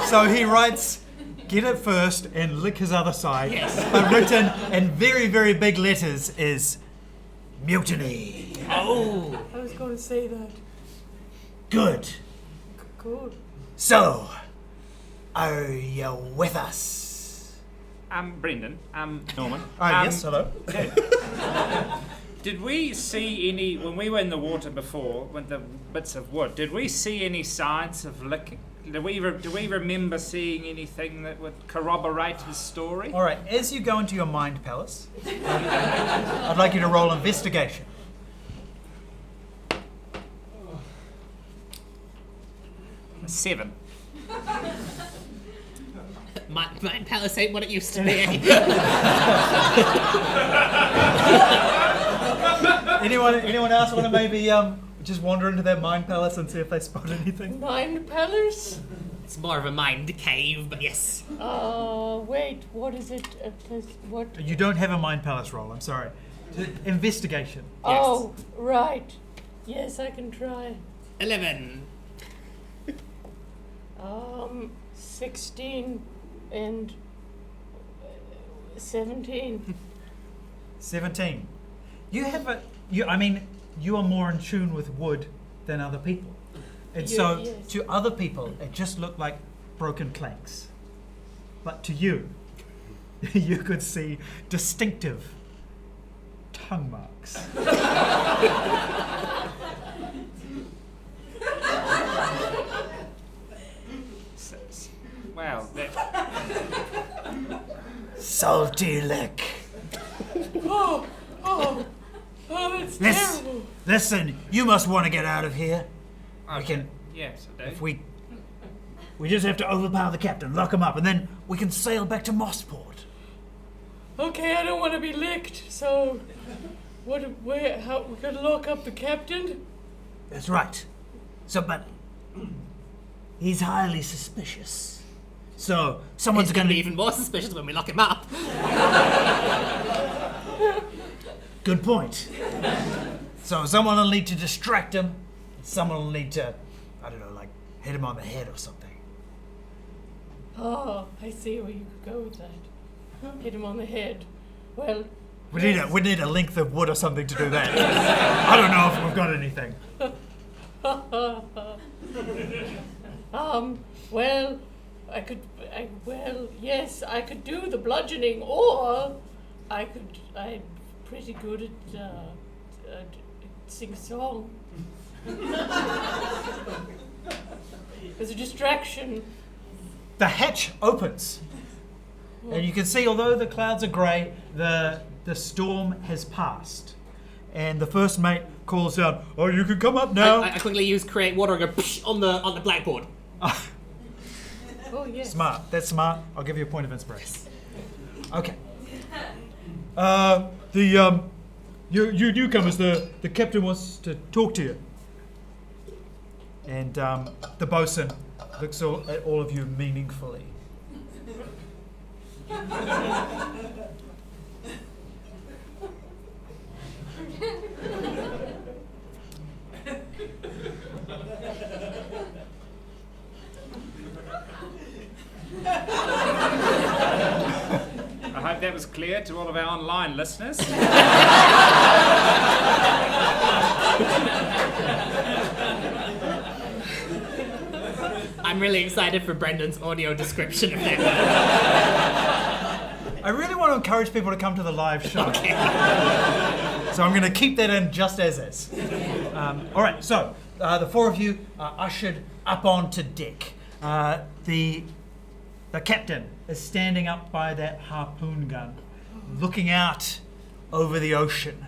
So he writes, get it first and lick his other side. Yes. But written in very, very big letters is mutiny. Oh. I was going to say that. Good. Cool. So, are you with us? Brendan, Norman. Yes, hello. Did we see any, when we were in the water before, with the bits of wood, did we see any signs of licking? Do we remember seeing anything that would corroborate his story? All right, as you go into your mind palace, I'd like you to roll investigation. Seven. Mind Palace ain't what it used to be. Anyone else want to maybe just wander into their mind palace and see if they spot anything? Mind Palace? It's more of a mind cave, but yes. Wait, what is it? What? You don't have a mind palace roll, I'm sorry. Investigation. Oh, right. Yes, I can try. 11. 16 and 17. 17. You have you are more in tune with wood than other people. And so Yes. to other people it just looked like broken planks. But to you, you could see distinctive tongue marks. Well, that, Salty Lick. Oh, that's terrible. Listen, you must want to get out of here. We can, yes, I do. if we just have to overpower the captain, lock him up, and then we can sail back to Mossport. Okay, I don't want to be licked, so how we gotta lock up the captain? That's right. So, but he's highly suspicious. So someone's It's going gonna to be even more suspicious when we lock him up. Good point. So someone will need to distract him. Someone will need to, I don't know, like hit him on the head or something. Oh, I see where you could go with that. Hit him on the head. Well, We need a length of wood or something to do that. I don't know if we've got anything. well, yes, I could do the bludgeoning, or I'm pretty good at sing song. As a distraction. The hatch opens. And you can see, although the clouds are grey, the storm has passed. And the first mate calls out, "Oh, you can come up now." I quickly use create water and go psh, on the blackboard. Oh, yes. Smart. That's smart. I'll give you a point of inspiration. Okay. You newcomers, the captain wants to talk to you. And the bosun looks at all of you meaningfully. I hope that was clear to all of our online listeners. I'm really excited for Brendan's audio description of that. I really want to encourage people to come to the live show. Okay. So I'm going to keep that in just as is. All right, so the four of you are ushered up onto deck. The captain is standing up by that harpoon gun, looking out over the ocean.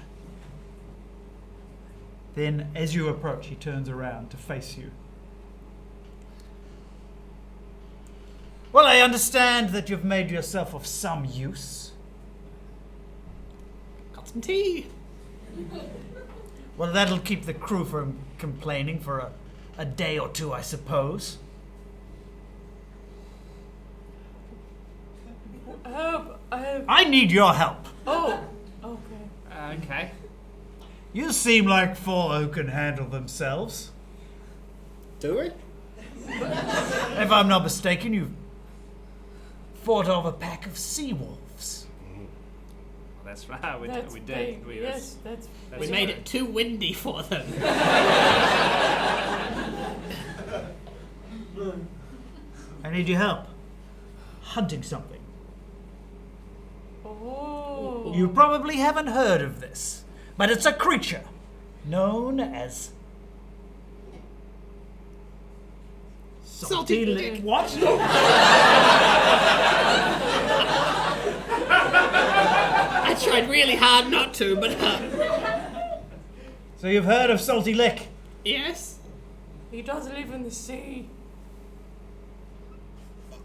Then, as you approach, he turns around to face you. Well, I understand that you've made yourself of some use. Got some tea. Well, that'll keep the crew from complaining for a day or two, I suppose. I need your help. Oh, okay. Okay. You seem like four who can handle themselves. Do we? If I'm not mistaken, you've fought off a pack of sea wolves. Well, that's right. We That's did. big. We Yes, that's We made it too windy for them. I need your help. Hunting something. Oh. You probably haven't heard of this, but it's a creature known as Salty lick. lick. What? I tried really hard not to, but So you've heard of Salty Lick? yes. He does live in the sea.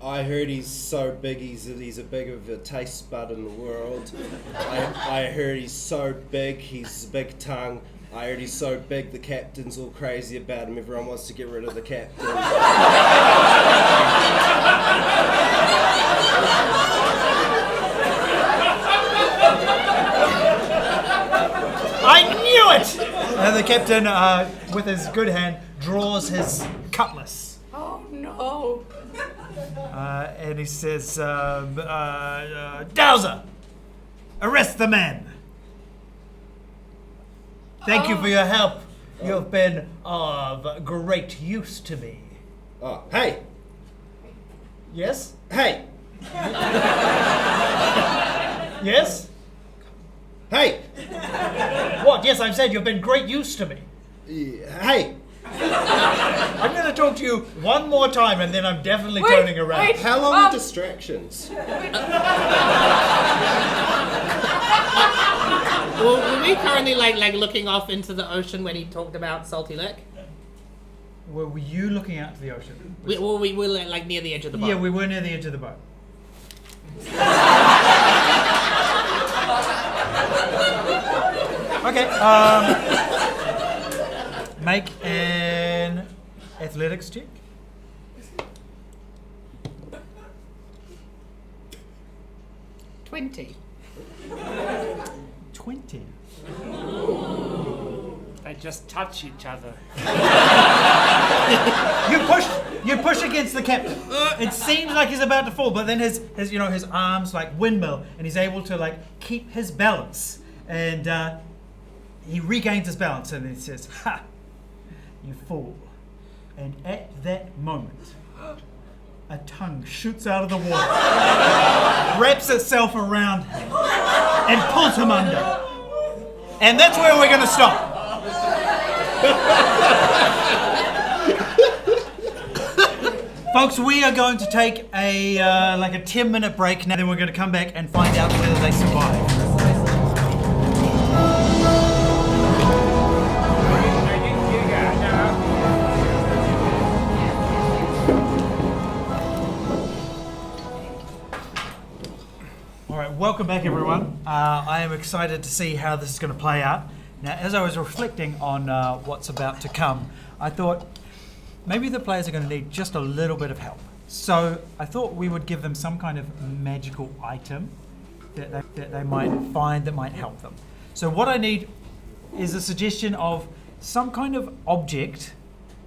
I heard he's so big, he's a big of a taste bud in the world. I heard he's so big, he's a big tongue. I heard he's so big, the captain's all crazy about him. Everyone wants to get rid of the captain. I knew it! And the captain, with his good hand, draws his cutlass. Oh no. And he says, Dowser, arrest the man. Thank you for your help. You've been of great use to me. Oh, hey! Yes? Hey! Yes? Hey! What? Yes, I've said you've been great use to me. Hey! I'm going to talk to you one more time and then I'm definitely Wait, turning around. wait. How long are distractions? Well, were we currently like looking off into the ocean when he talked about Salty Lick? Were you looking out to the ocean? We were like near the edge of the boat. Yeah, we were near the edge of the boat. Okay, make an athletics check. 20. 20. They just touch each other. You push against the captain. It seems like he's about to fall, but then his arms like windmill, and he's able to like keep his balance. And he regains his balance, and he says, "Ha! You fool!" And at that moment, a tongue shoots out of the water, wraps itself around him, and pulls him under. And that's where we're going to stop. Folks, we are going to take a 10-minute break now. Then we're going to come back and find out whether they survive. welcome back, everyone. I am excited to see how this is going to play out. Now, as I was reflecting on what's about to come, I thought maybe the players are going to need just a little bit of help. So I thought we would give them some kind of magical item that they might find that might help them. So what I need is a suggestion of some kind of object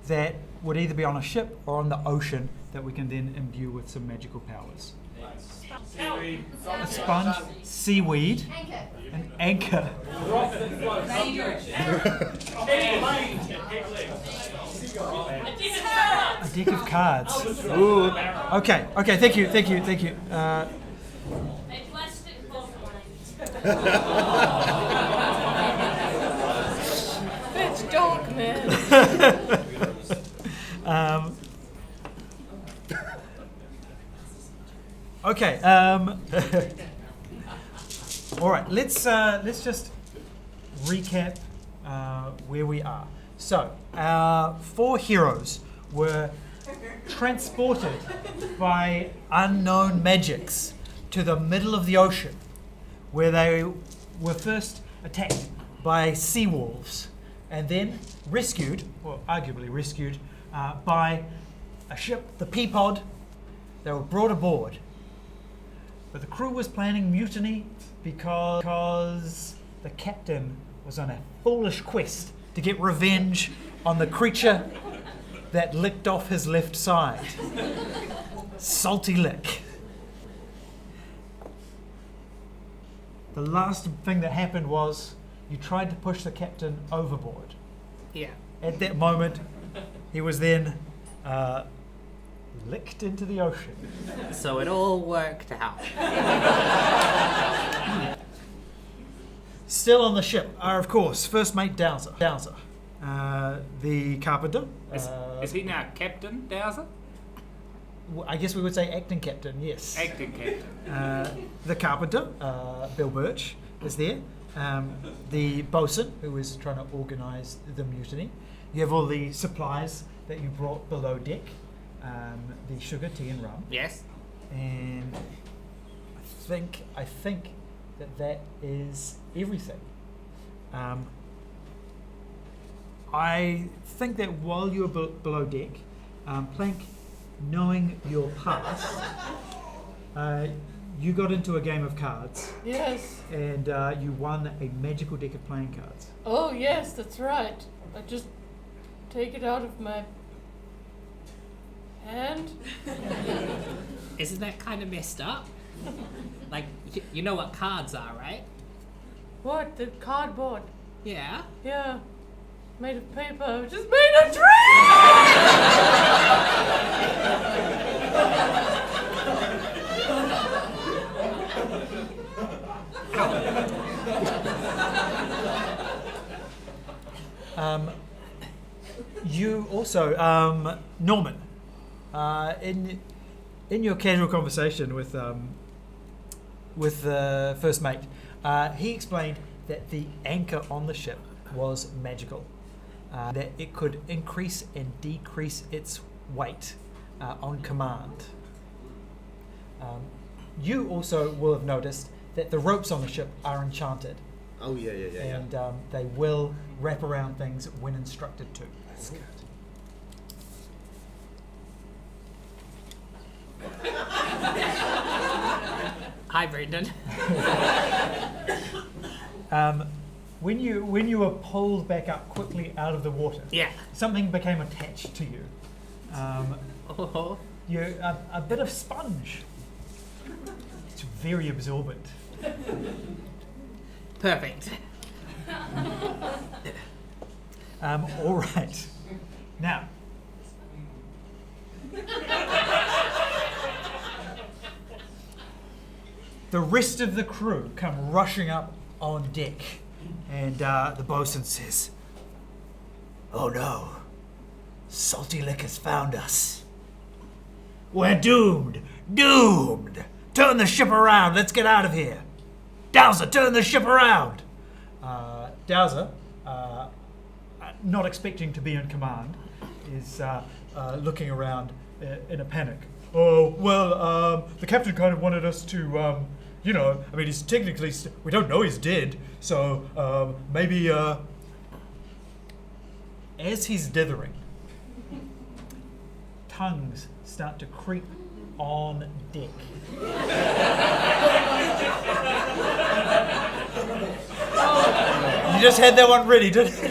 that would either be on a ship or on the ocean that we can then imbue with some magical powers. A sponge, seaweed, an anchor. A deck of cards. Ooh. Okay, thank you. It's dark, man. Okay. All right. Let's just recap where we are. So our 4 heroes were transported by unknown magics to the middle of the ocean, where they were first attacked by sea wolves, and then rescued, or arguably rescued, by a ship, the Peapod. They were brought aboard. But the crew was planning mutiny because the captain was on a foolish quest to get revenge on the creature that licked off his left side. Salty lick. The last thing that happened was you tried to push the captain overboard. Yeah. At that moment, he was then licked into the ocean. So it all worked out. Still on the ship are, of course, first mate Dowser. The carpenter. Is he now Captain Dowser? I guess we would say acting captain, yes. Acting Captain. The carpenter, Bill Birch, is there. The bosun, who is trying to organise the mutiny. You have all the supplies that you brought below deck. The sugar, tea and rum. Yes. And I think that is everything. I think that while you were below deck, Plank, knowing your past, you got into a game of cards. Yes. And you won a magical deck of playing cards. Oh, yes, that's right. I just take it out of my hand. Isn't that kind of messed up? Like, you know what cards are, right? What? The cardboard? Yeah. Yeah. Made of paper. Just made a dream! You also, Norman, in your casual conversation with the first mate, he explained that the anchor on the ship was magical, that it could increase and decrease its weight on command. You also will have noticed that the ropes on the ship are enchanted. Oh, yeah. And they will wrap around things when instructed to. That's good. Hi, Brendon. When you were pulled back up quickly out of the water, Yeah. something became attached to you. Oh. You're a bit of sponge. It's very absorbent. Perfect. All right. Now, the rest of the crew come rushing up on deck, and the bosun says, "Oh no, Salty Lick has found us. We're doomed! Doomed! Turn the ship around, let's get out of here! Dowser, turn the ship around!" Dowser, not expecting to be in command, is looking around in a panic. "Oh, well, the captain kind of wanted us to you know, I mean, he's technically, we don't know he's dead, so maybe, as he's dithering, tongues start to creep on deck. You just had that one ready, didn't you?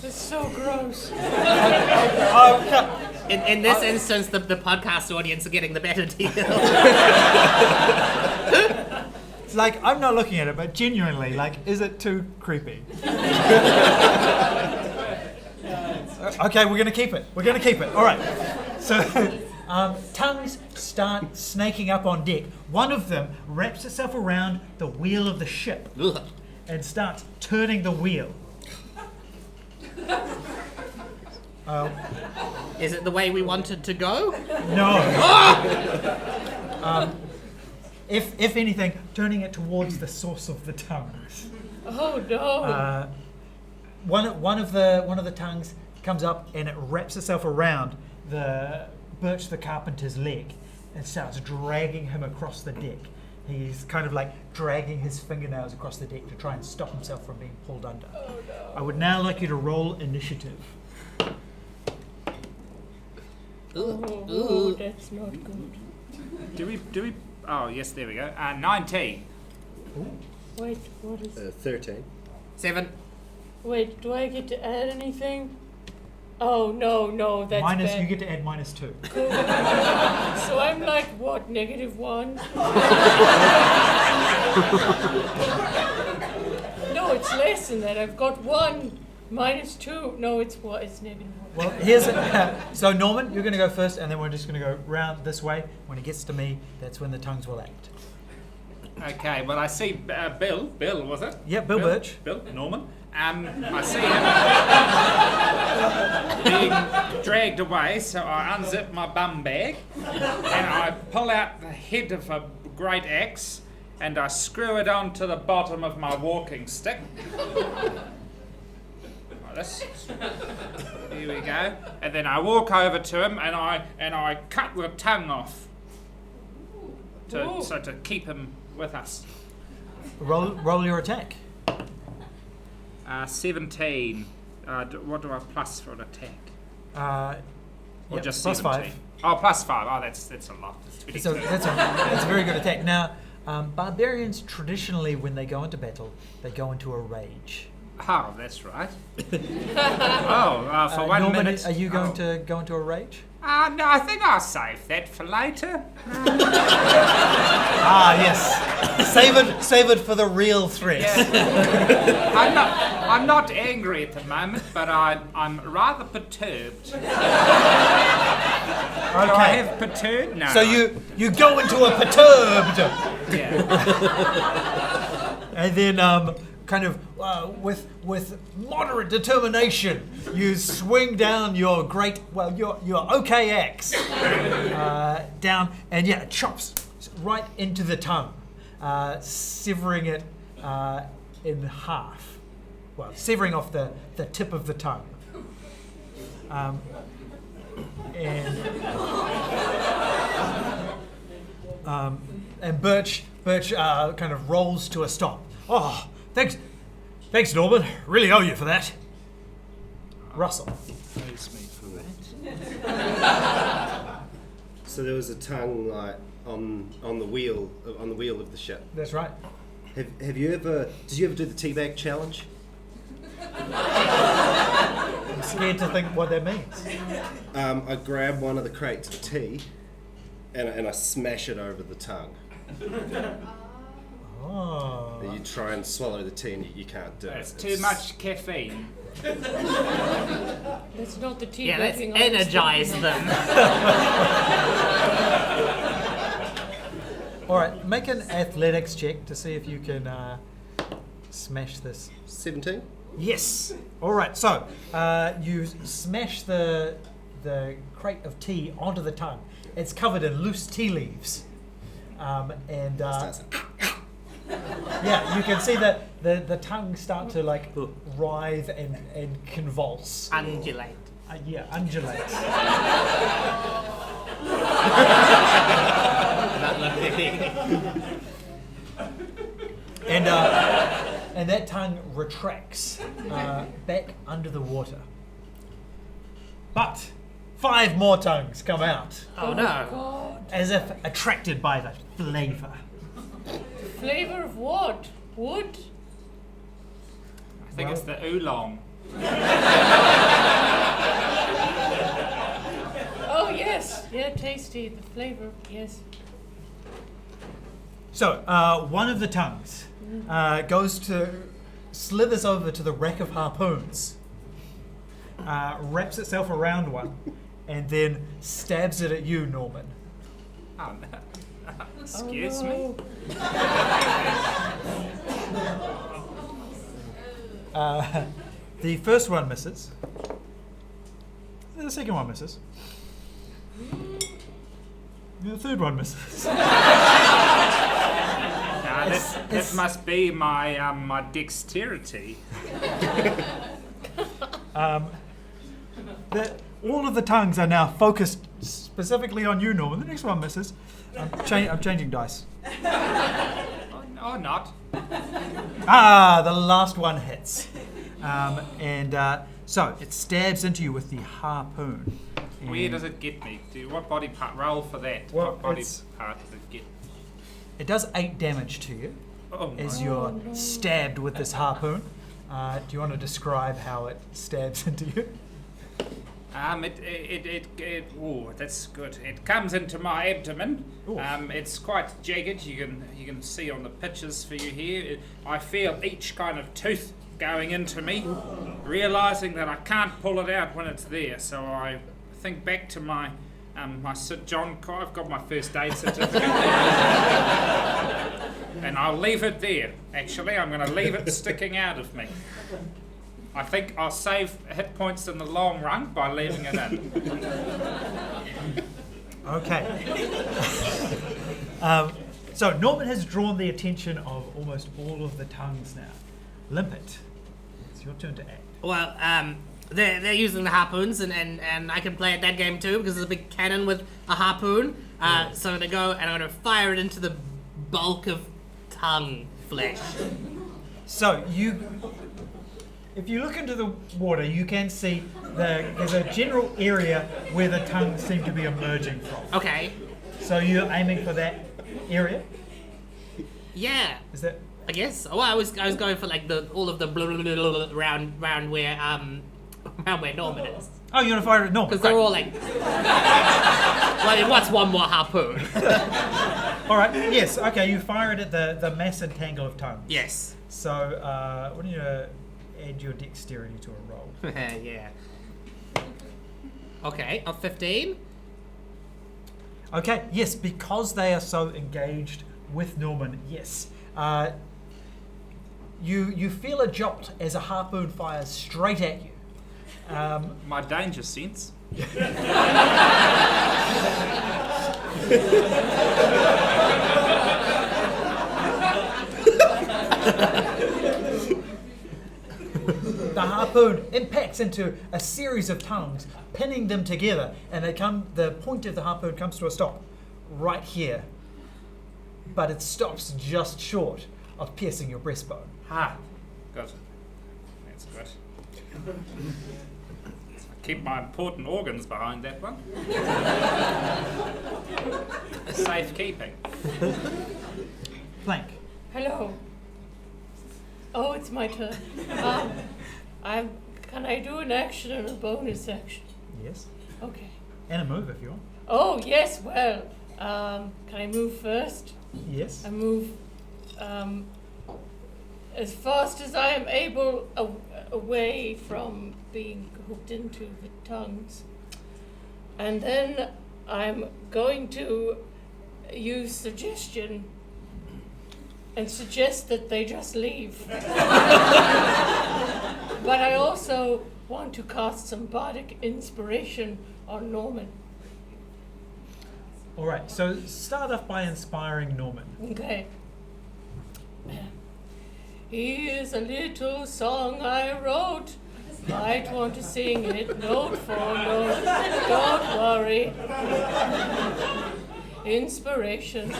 It's so gross. In this instance, the podcast audience are getting the better deal. It's like, I'm not looking at it, but genuinely, like, is it too creepy? Okay, we're going to keep it. We're going to keep it. All right. So, tongues start snaking up on deck. One of them wraps itself around the wheel of the ship and starts turning the wheel. Is it the way we wanted to go? No. If anything, turning it towards the source of the tongues. Oh no. One of the tongues comes up and it wraps itself around the Birch the carpenter's leg and starts dragging him across the deck. He's kind of like dragging his fingernails across the deck to try and stop himself from being pulled under. Oh no. I would now like you to roll initiative. Oh, that's not good. Do we? Oh, yes, there we go. 19. Wait, what is... 13. 7. Wait, do I get to add anything? Oh, no, that's Minus, bad. you get to add -2. So I'm like, what, -1? No, it's less than that. I've got 1 -2. No, it's what? It's -1. Well, here's so Norman, you're going to go first, and then we're just going to go round this way. When it gets to me, that's when the tongues will act. Okay, well, I see Bill. Bill, was it? Yeah, Bill Birch. Bill, Norman. I see him being dragged away, so I unzip my bum bag, and I pull out the head of a great axe, and I screw it onto the bottom of my walking stick. This. Here we go. And then I walk over to him and I cut the tongue off to keep him with us. Roll your attack. 17. What do I plus for an attack? Or Yep, just plus 17? 5. Oh, plus 5. Oh, that's a lot. That's 22. So that's a very good attack. Now, barbarians traditionally, when they go into battle, they go into a rage. Oh, that's right. For 1 Norman, minute. are you going to go into a rage? No, I think I'll save that for later. Yes. Save it for the real threat. Yeah. I'm not angry at the moment, but I'm rather perturbed. Do I have perturbed? No. So you go into a perturbed. Yeah. And then kind of with moderate determination, you swing down your your OK axe down, and it chops right into the tongue, severing it in half. Well, severing off the tip of the tongue. And Birch kind of rolls to a stop. Oh, thanks, Norman. Really owe you for that. Russell. Praise me for that. So there was a tongue like on the wheel of the ship. That's right. Did you ever do the teabag challenge? I'm scared to think what that means. I grab one of the crates of tea, and I smash it over the tongue. Oh. You try and swallow the tea and you can't do it. It's too much caffeine. That's not the tea. Yeah, let's energize them. All right, make an athletics check to see if you can smash this. 17? Yes. All right. So you smash the crate of tea onto the tongue, it's covered in loose tea leaves, and yeah, you can see that the tongue start to like writhe and convulse. Undulate. Yeah, undulate. And that tongue retracts back under the water. But 5 more tongues come out, Oh no. God. as if attracted by the flavour. Flavor of what? Wood? I think it's the oolong. Oh, yes. Yeah, tasty. The flavor, yes. So, one of the tongues slithers over to the rack of harpoons, wraps itself around one, and then stabs it at you, Norman. Oh, no. Excuse me? The first one misses. The second one misses. The third one misses. Now, this must be my my dexterity. All of the tongues are now focused specifically on you, Norman. The next one misses. I'm changing dice. Or not. The last one hits. So it stabs into you with the harpoon. Where does it get me? What body part? Roll for that. Well, what body part does it get? It does 8 damage to you Oh, as my. you're stabbed with this harpoon. Do you want to describe how it stabs into you? Oh, that's good. It comes into my abdomen. Ooh. It's quite jagged. You can see on the pictures for you here. I feel each kind of tooth going into me, realizing that I can't pull it out when it's there. So I think back to my St. John. I've got my first aid certificate, and I'll leave it there. Actually, I'm going to leave it sticking out of me. I think I'll save hit points in the long run by leaving it in. Okay. So Norman has drawn the attention of almost all of the tongues now. Limpet, it's your turn to act. Well, they're using the harpoons, and I can play at that game too because there's a big cannon with a harpoon. So I'm gonna go and I'm gonna fire it into the bulk of tongue flesh. So if you look into the water, you can see there's a general area where the tongues seem to be emerging from. Okay. So you're aiming for that area? Yeah. Is that? I guess. Oh, I was going for like all of the blah, blah, blah, blah, round where Norman is. Oh, you want to fire at Norman? Because they're all like. Well, what's one more harpoon? All right. Yes. Okay. You fire it at the mass and tangle of tongues. Yes. So why don't you add your dexterity to a roll? Yeah. Okay. 15. Okay. Yes, because they are so engaged with Norman. Yes. You feel a jolt as a harpoon fires straight at you. My danger sense. The harpoon impacts into a series of tongues, pinning them together, and the point of the harpoon comes to a stop right here. But it stops just short of piercing your breastbone. Good. That's good. Keep my important organs behind that one. Safekeeping. Plank. Hello. Oh, it's my turn. Can I do an action and a bonus action? Yes. Okay. And a move if you want. Oh, yes, well, can I move first? Yes. I move as fast as I am able away from being hooked into the tongues. And then I'm going to use suggestion and suggest that they just leave. But I also want to cast some bardic inspiration on Norman. All right, so start off by inspiring Norman. Okay. Here's a little song I wrote. Might want to sing it note for note. Don't worry. Inspiration.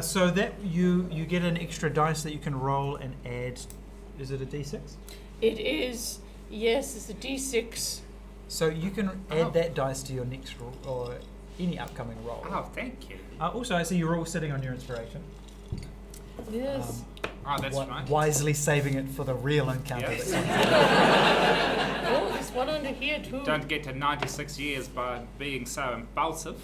So that you get an extra dice that you can roll and add. Is it a d6? It is, yes, it's a d6. So you can add that dice to your next roll or any upcoming roll. Oh, thank you. Also, I see you're all sitting on your inspiration. Yes. Oh, that's right. Wisely saving it for the real encounter. Yes. Oh, there's one under here too. Don't get to 96 years by being so impulsive.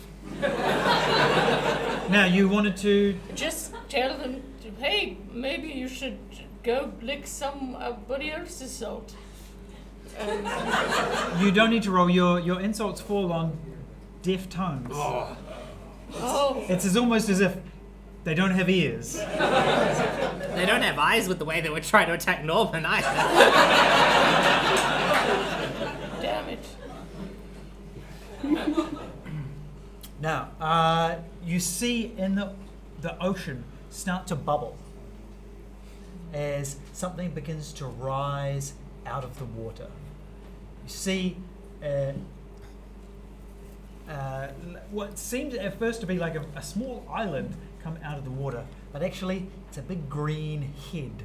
Now, you wanted to... Just tell them, hey, maybe you should go lick somebody else's salt. You don't need to roll. Your insults fall on deaf tongues. Oh, It's almost as if they don't have ears. They don't have eyes with the way they would try to attack Norman either. damn it. Now, you see in the ocean start to bubble as something begins to rise out of the water. You see what seemed at first to be like a small island come out of the water, but actually it's a big green head.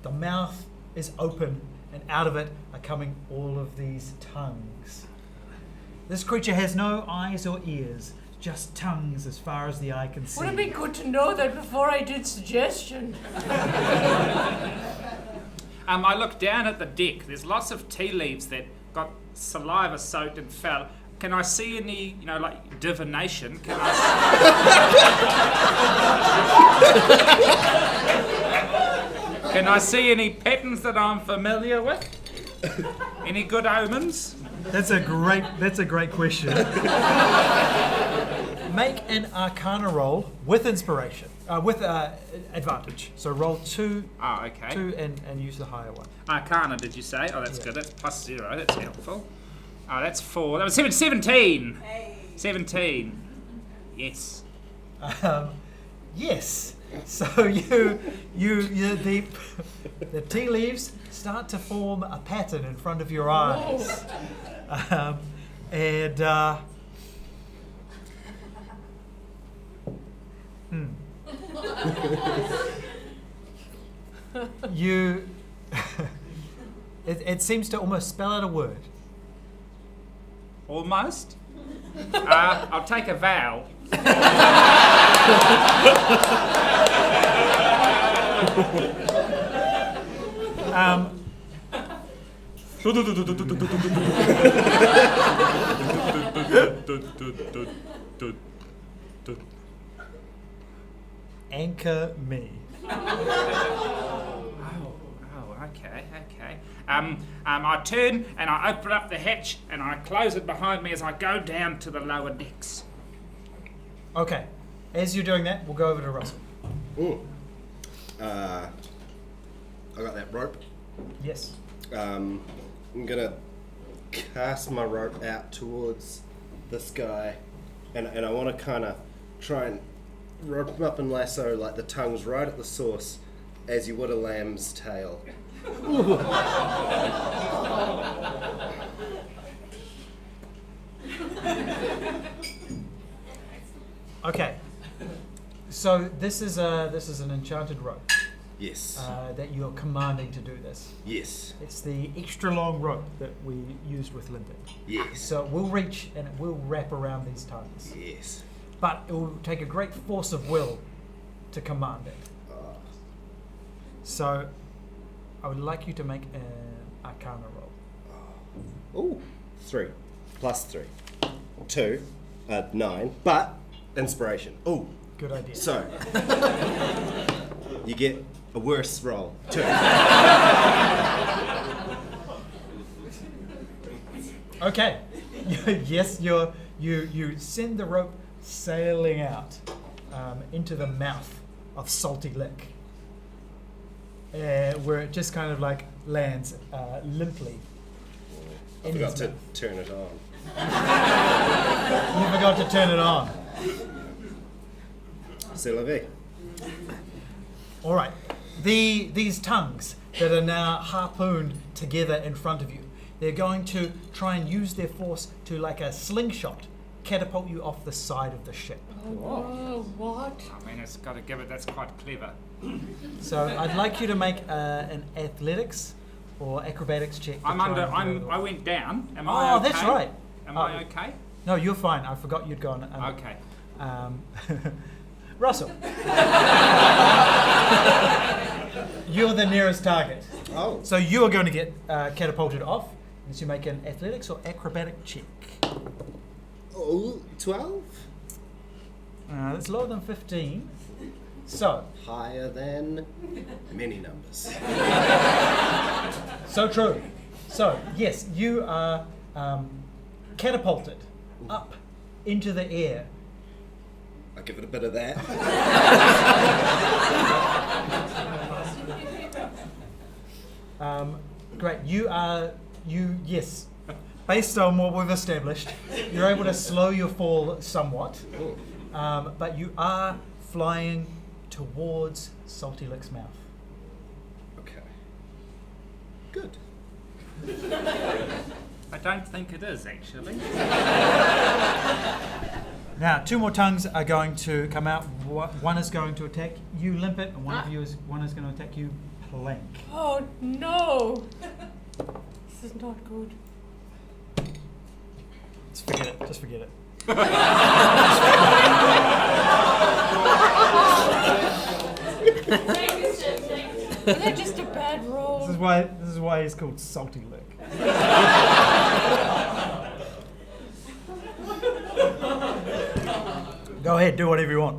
The mouth is open, and out of it are coming all of these tongues. This creature has no eyes or ears, just tongues as far as the eye can see. Would it be good to know that before I did suggestion? I looked down at the deck. There's lots of tea leaves that got saliva soaked and fell. Can I see any, like divination? Can I see any patterns that I'm familiar with? Any good omens? That's a great question. Make an Arcana roll with inspiration, with advantage. So roll two, Oh, okay. two, and use the higher one. Arcana, did you say? Oh, that's Yeah. good. That's +0. That's helpful. Oh, that's 4. That was 17. 17. Yes. Yes. So the tea leaves start to form a pattern in front of your eyes, and you. It seems to almost spell out a word. Almost. I'll take a vowel. Anchor me. Okay. I turn and I open up the hatch and I close it behind me as I go down to the lower decks. Okay. As you're doing that, we'll go over to Russell. I got that rope. Yes. I'm gonna cast my rope out towards this guy, and I want to kind of try and rope him up and lasso like the tongue's right at the source, as you would a lamb's tail. Okay. So this is an enchanted rope Yes. that you're commanding to do this. Yes. It's the extra long rope that we used with Limpet. Yes. So it will reach and it will wrap around these tongues. Yes. But it will take a great force of will to command it. So I would like you to make an Arcana roll. Ooh. 3 plus 3. 2. 9. But inspiration. Ooh. Good idea. So you get a worse roll. 2. Okay. Yes, you send the rope sailing out into the mouth of Salty Lick. where it just kind of like lands limply. I in forgot his to mouth. turn it on. You forgot to turn it on. C'est la vie. All right. These tongues that are now harpooned together in front of you, they're going to try and use their force to, like a slingshot, catapult you off the side of the ship. Oh, what? I mean, it's got to give it. That's quite clever. So I'd like you to make an athletics or acrobatics check. to try and get over I went down. Am Oh, I okay? that's right. Am Oh. I okay? No, you're fine. I forgot you'd gone. Okay. Russell. You're the nearest target. Oh. So you are going to get catapulted off as you make an athletics or acrobatic check. Oh, 12? That's lower than 15. So, Higher than many numbers. so true. So, yes, you are catapulted up into the air. I'll give it a bit of that. Great. Yes, based on what we've established, you're able to slow your fall somewhat, but you are flying towards Salty Lick's mouth. Okay. Good. I don't think it is actually. Now, two more tongues are going to come out. One is going to attack you, Limpet, and one is going to attack you, Plank. Oh, no. This is not good. Just forget it. Just forget it. Was that just a bad roll? This is why he's called Salty Lick. Go ahead, do whatever you want.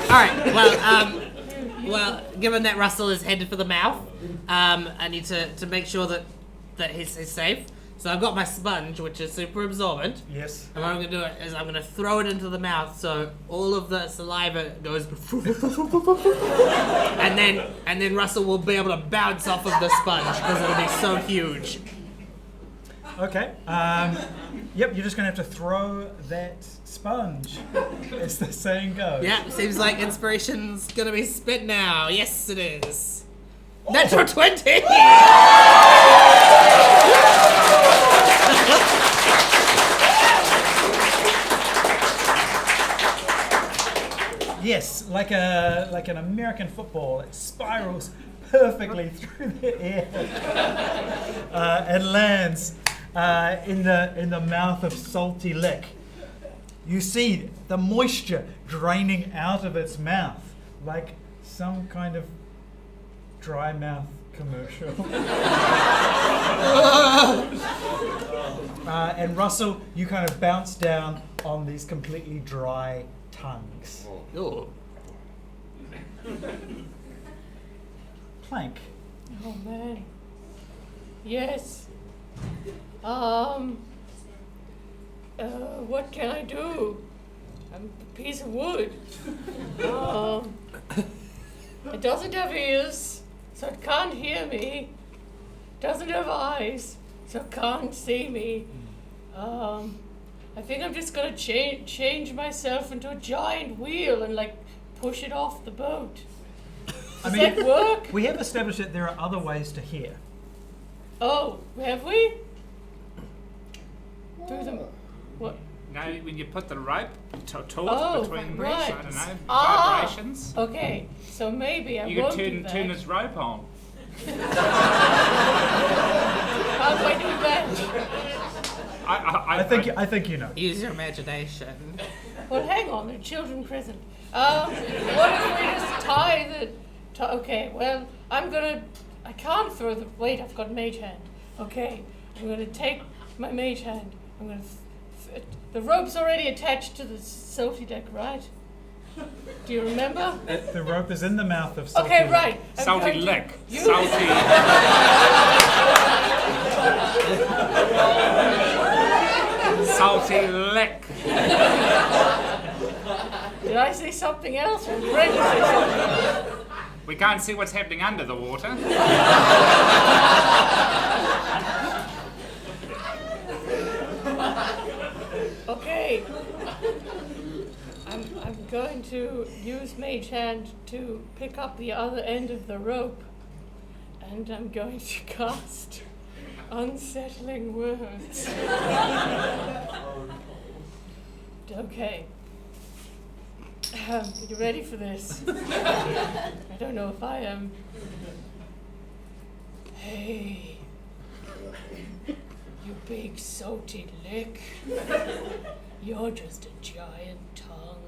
All right. Well, given that Russell is headed for the mouth, I need to make sure that he's safe. So I've got my sponge, which is super absorbent. Yes. And what I'm going to do is I'm going to throw it into the mouth so all of the saliva goes and then Russell will be able to bounce off of the sponge because it'll be so huge. Okay. Yep, you're just going to have to throw that sponge, as the saying goes. Yeah, seems like inspiration's going to be spit now. Yes, it is. Natural 20! Yes, like an American football, it spirals perfectly through the air and lands in the mouth of Salty Lick. You see the moisture draining out of its mouth like some kind of dry mouth commercial. And Russell, you kind of bounce down on these completely dry tongues. Ooh. Plank. Oh, man. Yes. What can I do? I'm a piece of wood. It doesn't have ears, so it can't hear me. Doesn't have eyes, so it can't see me. I think I'm just gonna change myself into a giant wheel and like push it off the boat. Does that work? We have established that there are other ways to hear. Oh, have we? Through the what? No, when you put the rope taut Oh, between right. I don't know, vibrations. Okay, so maybe I You won't can do that. turn his rope on. How do I do that? I think you know. Use your imagination. Well, hang on, they're children present. What if we just tie the... okay, well, I can't throw the... Wait, I've got mage hand. Okay, I'm gonna take my mage hand. I'm gonna... the rope's already attached to the salty deck, right? Do you remember? The rope is in the mouth of Salty Okay, Lick. right. I'm Salty going to lick. use- Salty. Salty lick. Do Did I say something else? Or did Brendon say something else? We can't see what's happening under the water. Okay. I'm going to use Mage Hand to pick up the other end of the rope, and I'm going to cast Unsettling Words. Okay. You ready for this? I don't know if I am. Hey, you big salty lick. You're just a giant tongue.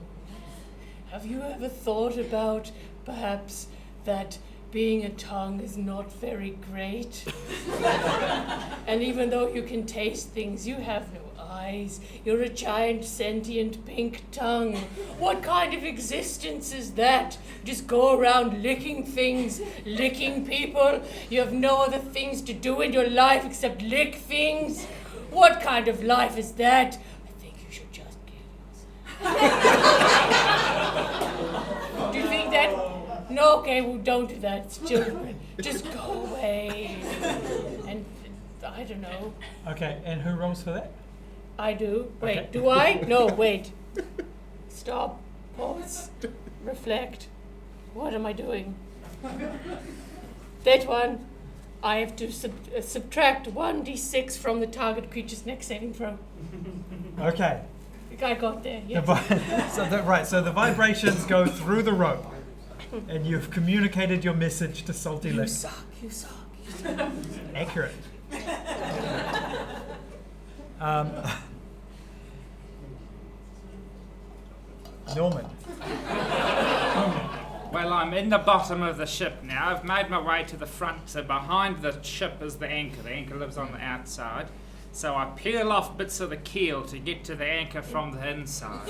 Have you ever thought about perhaps that being a tongue is not very great? And even though you can taste things, you have no eyes. You're a giant sentient pink tongue. What kind of existence is that? Just go around licking things, licking people. You have no other things to do in your life except lick things. What kind of life is that? I think you should just kill yourself. Do you think that? No, okay, well, don't do that. It's children. Just go away. And I don't know. Okay, and who rolls for that? I do. Wait, Okay. do I? No, wait. Stop. Pause. Reflect. What am I doing? That one. I have to subtract 1d6 from the target creature's next saving throw. Okay. I got there, yeah. So the vibrations go through the rope, and you've communicated your message to Salty You Lick. suck, you suck, you suck. Accurate. Norman. Well, I'm in the bottom of the ship now. I've made my way to the front, so behind the ship is the anchor. The anchor lives on the outside. So I peel off bits of the keel to get to the anchor from the inside.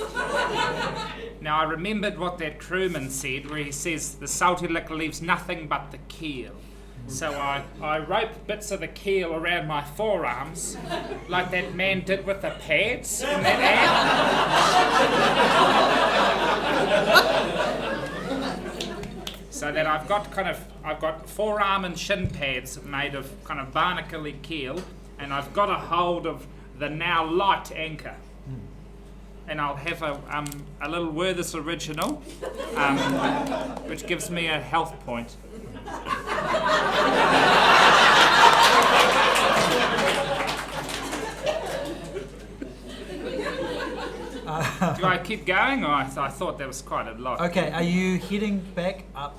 Now, I remembered what that crewman said, where he says the Salty Lick leaves nothing but the keel. So I rope bits of the keel around my forearms, like that man did with the pads in that ad. So that I've got forearm and shin pads made of kind of barnacle-y keel, and I've got a hold of the now light anchor. And I'll have a little Werther's original, which gives me a health point. Do I keep going, or I thought there was quite a lot? Okay, are you heading back up?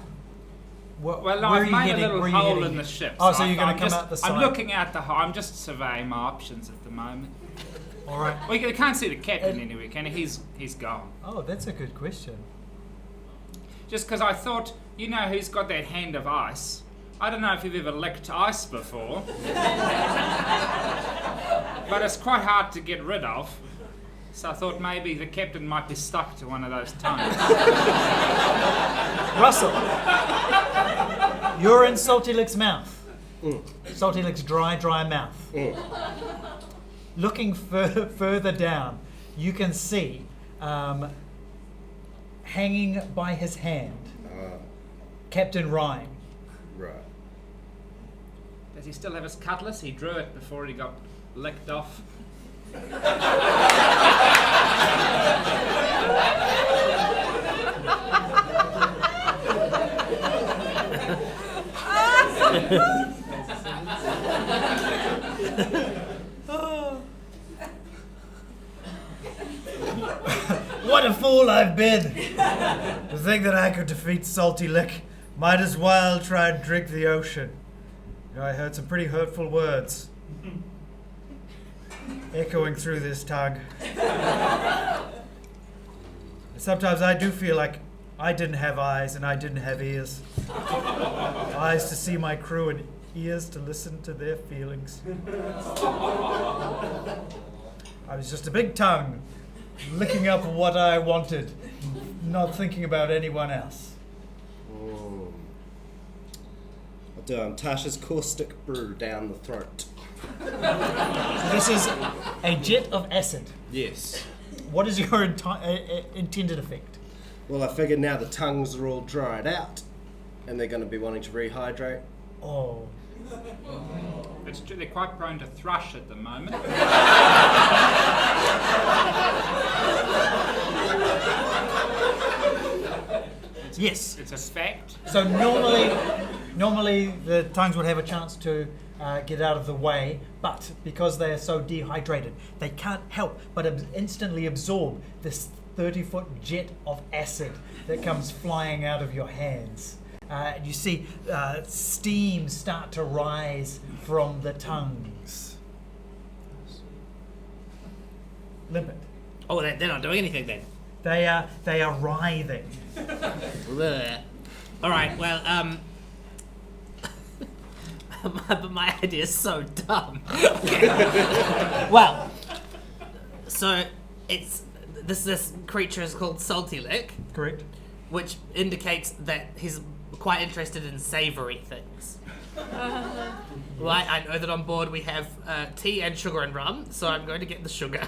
Well, no, where I've are you made heading? a little Where are you hole heading? in the ship. Oh, so you're going I'm to come just- out the side. I'm looking out the hole. I'm just surveying my options at the moment. All right. Well, you can't see the captain anyway, can you? He's gone. Oh, that's a good question. Just because I thought, you know who's got that hand of ice? I don't know if you've ever licked ice before. But it's quite hard to get rid of. So I thought maybe the captain might be stuck to one of those tongues. Russell, you're in Salty Lick's mouth. Salty Lick's dry mouth. Looking further down, you can see, hanging by his hand, Captain Ryan. Right. Does he still have his cutlass? He drew it before he got licked off. What a fool I've been! To think that I could defeat Salty Lick. Might as well try and drink the ocean. You know, I heard some pretty hurtful words echoing through this tongue. Sometimes I do feel like I didn't have eyes and I didn't have ears. Eyes to see my crew and ears to listen to their feelings. I was just a big tongue, licking up what I wanted, not thinking about anyone else. I'll do Tasha's caustic brew down the throat. So this is a jet of acid. Yes. What is your intended effect? Well, I figured now the tongues are all dried out, and they're going to be wanting to rehydrate. Oh. It's true, they're quite prone to thrush at the moment. Yes. It's a fact. So normally the tongues would have a chance to get out of the way, but because they are so dehydrated, they can't help but instantly absorb this 30-foot jet of acid that comes flying out of your hands. You see steam start to rise from the tongues. Limpet. Oh, they're not doing anything then. They are writhing. Blech. All right. Well, but my idea is so dumb. Okay. Well, so it's this creature is called Salty Lick, Correct. which indicates that he's quite interested in savoury things. Right. I know that on board we have tea and sugar and rum, so I'm going to get the sugar.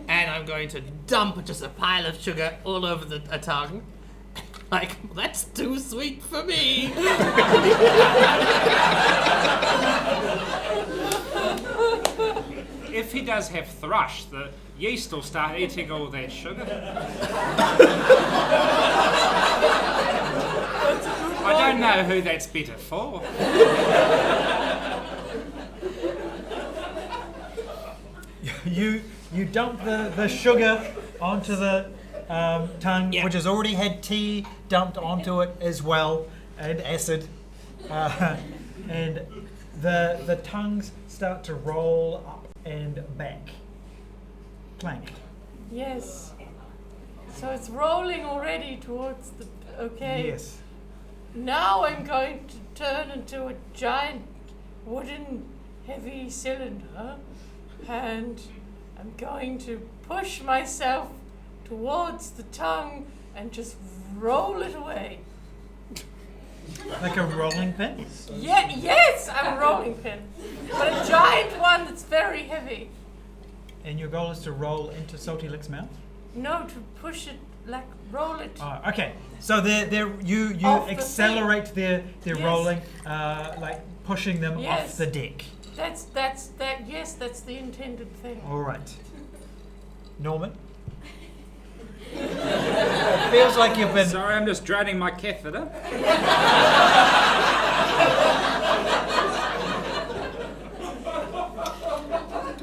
And I'm going to dump just a pile of sugar all over a tongue. Like, that's too sweet for me. If he does have thrush, the yeast will start eating all that sugar. I don't know who that's better for. You dump the sugar onto the tongue, Yeah. which has already had tea dumped onto it as well, and acid. And the tongues start to roll up and back. Clank. Yes. So it's rolling already towards the... Okay. Yes. Now I'm going to turn into a giant wooden heavy cylinder, and I'm going to push myself towards the tongue and just roll it away. Like a rolling pin? Yeah, yes, I'm a rolling pin, but a giant one that's very heavy. And your goal is to roll into Salty Lick's mouth? No, to push it, like roll it. Oh, okay. So you Off the accelerate their Yes. rolling, like pushing them Yes. off the deck. Yes, that's the intended thing. All right. Norman? It feels like you've been... Sorry, I'm just draining my catheter.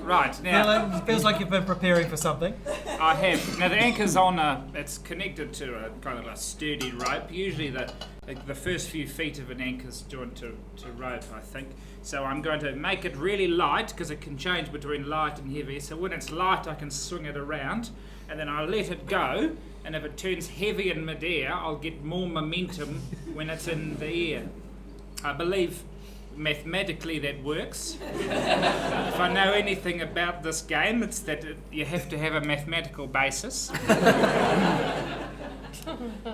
Right, now... Feels like you've been preparing for something. I have. Now the anchor's on it's connected to a kind of a sturdy rope. Usually the first few feet of an anchor's joined to rope, I think. So I'm going to make it really light, because it can change between light and heavy. So when it's light, I can swing it around, and then I'll let it go. And if it turns heavy in midair, I'll get more momentum when it's in the air. I believe mathematically that works. If I know anything about this game, it's that you have to have a mathematical basis.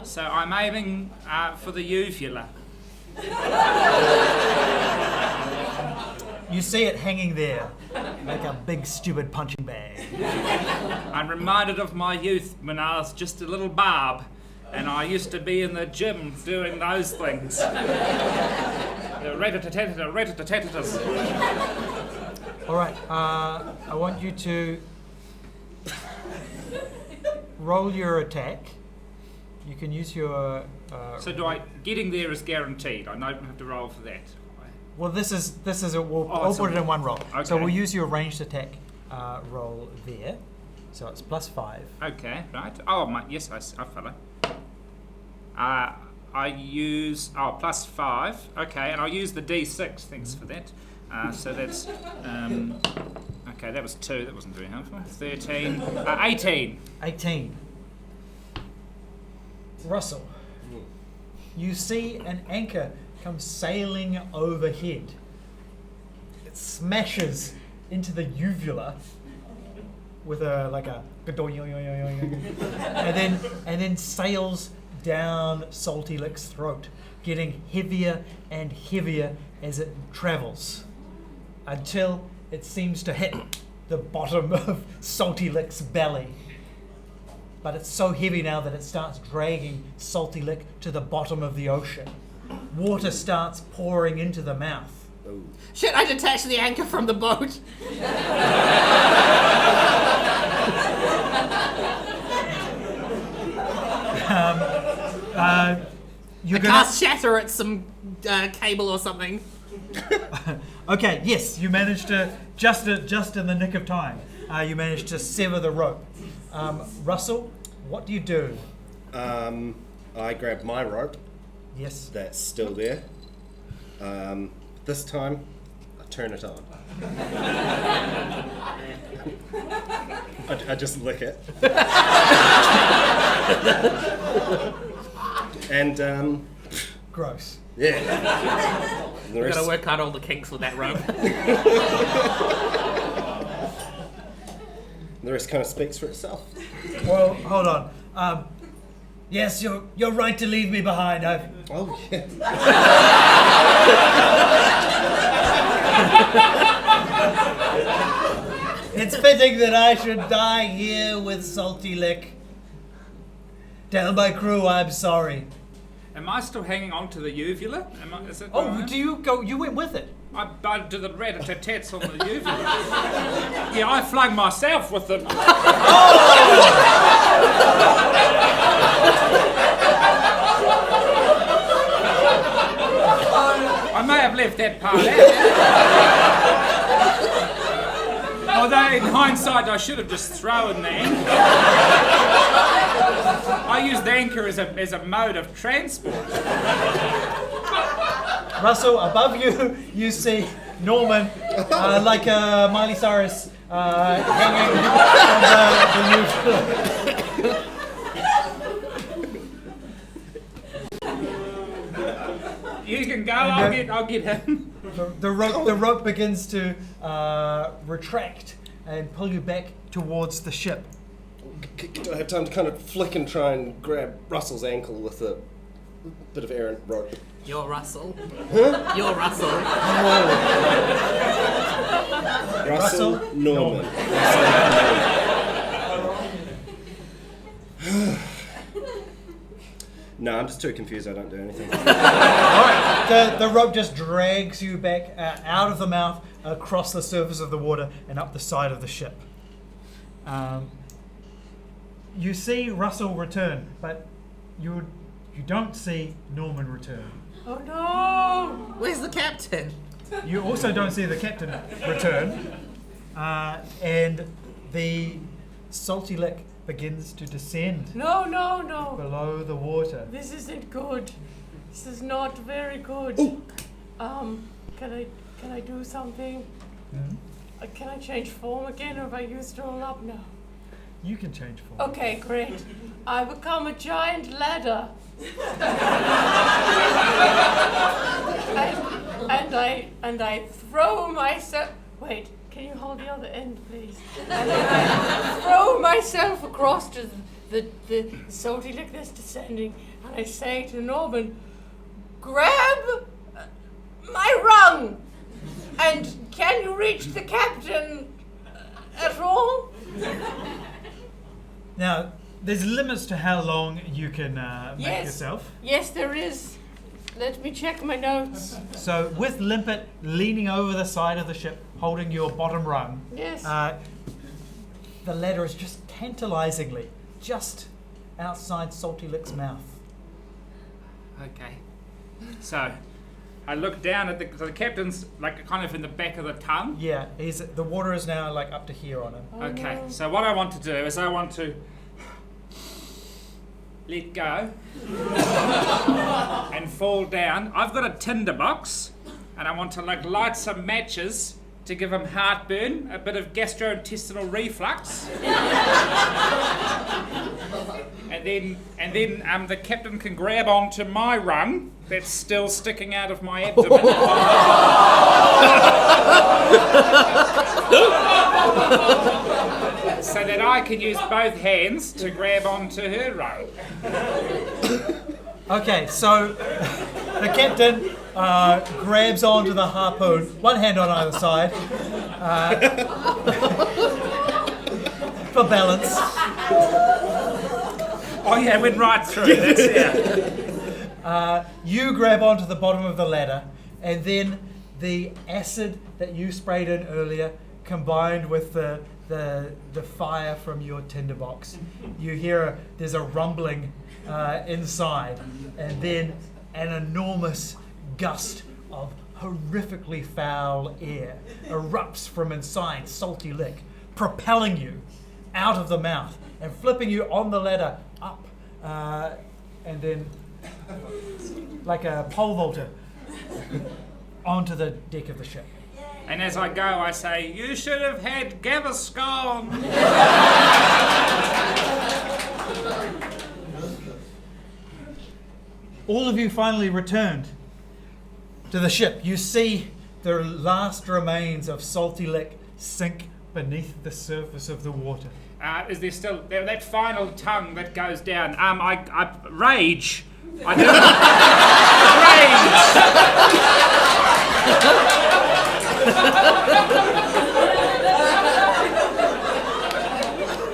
So I'm aiming for the uvula. You see it hanging there, like a big stupid punching bag. I'm reminded of my youth when I was just a little barb, and I used to be in the gym doing those things. Rat-a-tat-tat-tat-tat-tat-tat. All right, I want you to roll your attack. You can use your... So getting there is guaranteed. I don't have to roll for that. Well, this is we'll Oh, put it in one roll. Okay. So we'll use your ranged attack roll there. So it's +5. Okay, right. Oh, yes, I follow. I use +5. Okay, and I'll use the D6. Thanks for that. So that's okay. That was 2. That wasn't very helpful. 13, 18. 18. Russell, you see an anchor come sailing overhead. It smashes into the uvula with a and then sails down Salty Lick's throat, getting heavier and heavier as it travels, until it seems to hit the bottom of Salty Lick's belly. but it's so heavy now that it starts dragging Salty Lick to the bottom of the ocean. Water starts pouring into the mouth. Oh. Shit, I detached the anchor from the boat. You're I gonna cast shatter at some cable or something. Okay, yes, you managed to just in the nick of time. You managed to sever the rope. Russell, what do you do? I grab my rope Yes. that's still there. This time, I turn it on. I just lick it. And, Gross. yeah. The We're rest, gonna work out all the kinks with that rope. the rest kind of speaks for itself. Well, hold on. Yes, you're right to leave me behind. Oh, yeah. It's fitting that I should die here with Salty Lick. Tell my crew I'm sorry. Am I still hanging on to the uvula? Is it? Oh, do you go? You went with it. I did the rat-a-tat-tats on the uvula. Yeah, I flung myself with them. I may have left that part out. Although in hindsight I should have just thrown the anchor. I used the anchor as a mode of transport. Russell, above you, you see Norman, like Miley Cyrus, hanging from the uvula. You can go. I'll get him. The rope begins to retract and pull you back towards the ship. Do I have time to kind of flick and try and grab Russell's ankle with a bit of errant rope? You're Russell. Huh? You're Russell. Russell Norman. No, I'm just too confused. I don't do anything. Alright, the rope just drags you back out of the mouth, across the surface of the water, and up the side of the ship. You see Russell return, but you don't see Norman return. Oh no! Where's the captain? You also don't see the captain return, and the Salty Lick begins to descend No! below the water. This isn't good. This is not very good. Ooh. Can I do something? Can I change form again, or have I used it all up now? You can change form. Okay, great. I become a giant ladder. and I throw myself. Wait, can you hold the other end, please? And I throw myself across to the Salty Lick that's descending, and I say to Norman, "Grab my rung, and can you reach the captain at all?" Now, there's limits to how long you can make Yes. yourself. Yes, there is. Let me check my notes. So, with Limpet leaning over the side of the ship, holding your bottom rung, Yes. the ladder is just tantalizingly just outside Salty Lick's mouth. Okay. So, I look down at the captain's like kind of in the back of the tongue. Yeah, the water is now like up to here on him. Okay. no. So what I want to do is I want to let go and fall down. I've got a tinderbox, and I want to like light some matches to give him heartburn, a bit of gastrointestinal reflux, and then the captain can grab onto my rung that's still sticking out of my abdomen. So that I can use both hands to grab onto her rung. Okay, so the captain grabs onto the harpoon, one hand on either side, for balance. Oh yeah, went right through. That's You grab onto the bottom of the ladder, and then the acid that you sprayed in earlier, combined with the fire from your tinderbox, you hear there's a rumbling inside, and then an enormous gust of horrifically foul air erupts from inside Salty Lick, propelling you out of the mouth and flipping you on the ladder up, and then like a pole vaulter onto the deck of the ship. And as I go, I say, "You should have had Gaviscon." All of you finally returned to the ship. You see the last remains of Salty Lick sink beneath the surface of the water. Is there still that final tongue that goes down? I rage. I do rage.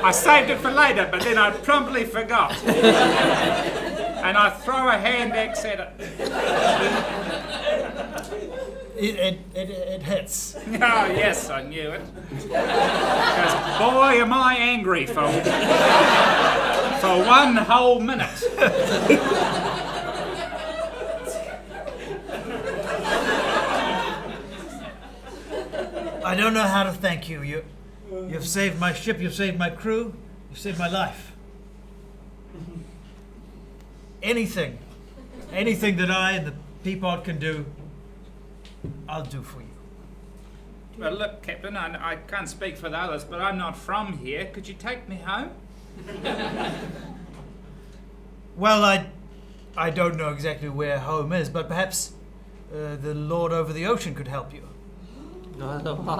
I saved it for later, but then I promptly forgot. And I throw a hand axe at it. It hits. Oh, yes, I knew it. Because, boy, am I angry for 1 whole minute. I don't know how to thank you. You've saved my ship, you've saved my crew, you've saved my life. Anything that I and the Peapod can do, I'll do for you. Well, look, Captain, I can't speak for the others, but I'm not from here. Could you take me home? Well, I don't know exactly where home is, but perhaps the Lord over the ocean could help you. The what?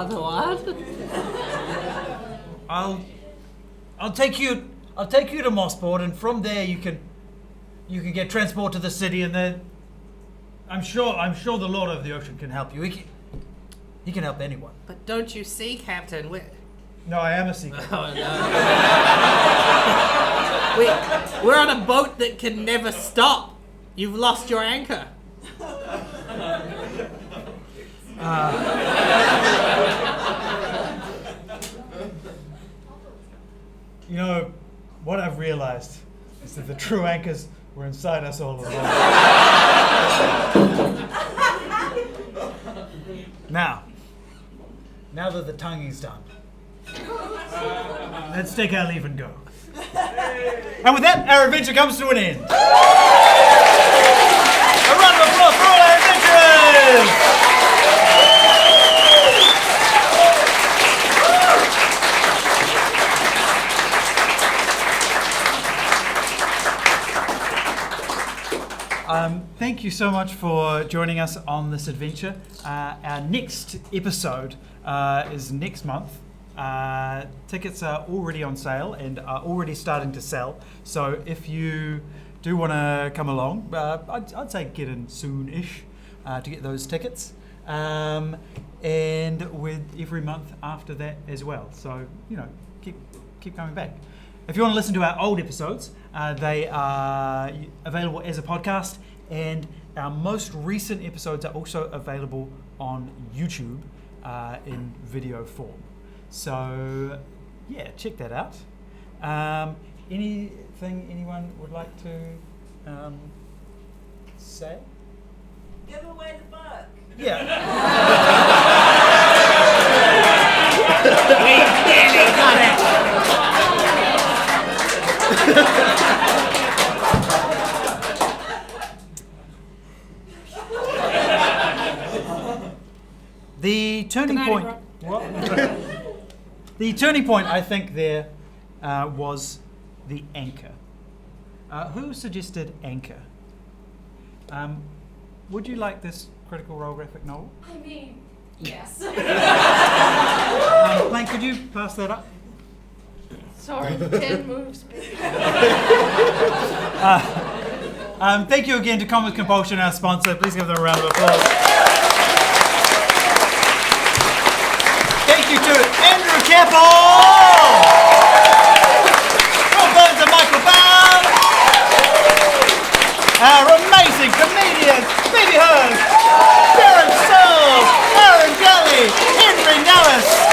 I'll take you to Mossport, and from there you can get transport to the city, and then I'm sure the Lord over the ocean can help you. He can help anyone. But don't you see, Captain? No, I am a secret. Oh no. We're on a boat that can never stop. You've lost your anchor. You know, what I've realized is that the true anchors were inside us all along. Now that the tonguing's done, let's take our leave and go. And with that, our adventure comes to an end. A round of applause for all our adventurers! Thank you so much for joining us on this adventure. Our next episode is next month. Tickets are already on sale and are already starting to sell. So if you do want to come along, I'd say get in soon-ish to get those tickets. And with every month after that as well. So, keep coming back. If you want to listen to our old episodes, they are available as a podcast, and our most recent episodes are also available on YouTube in video form. So, yeah, check that out. Anything anyone would like to say? Give away the book. Yeah. We nearly got it. The turning point. What? The turning point, I think, there was the anchor. Who suggested anchor? Would you like this Critical Role graphic novel? I mean, yes. Plank, could you pass that up? Sorry, 10 moves. Thank you again to Come With Compulsion, our sponsor. Please give them a round of applause. Thank you to Andrew Kepple! Rob Burns and Michael Bell! our amazing comedians, Phoebe Hurst, Ciaran, Searle, Jelley, Henri, Nelis,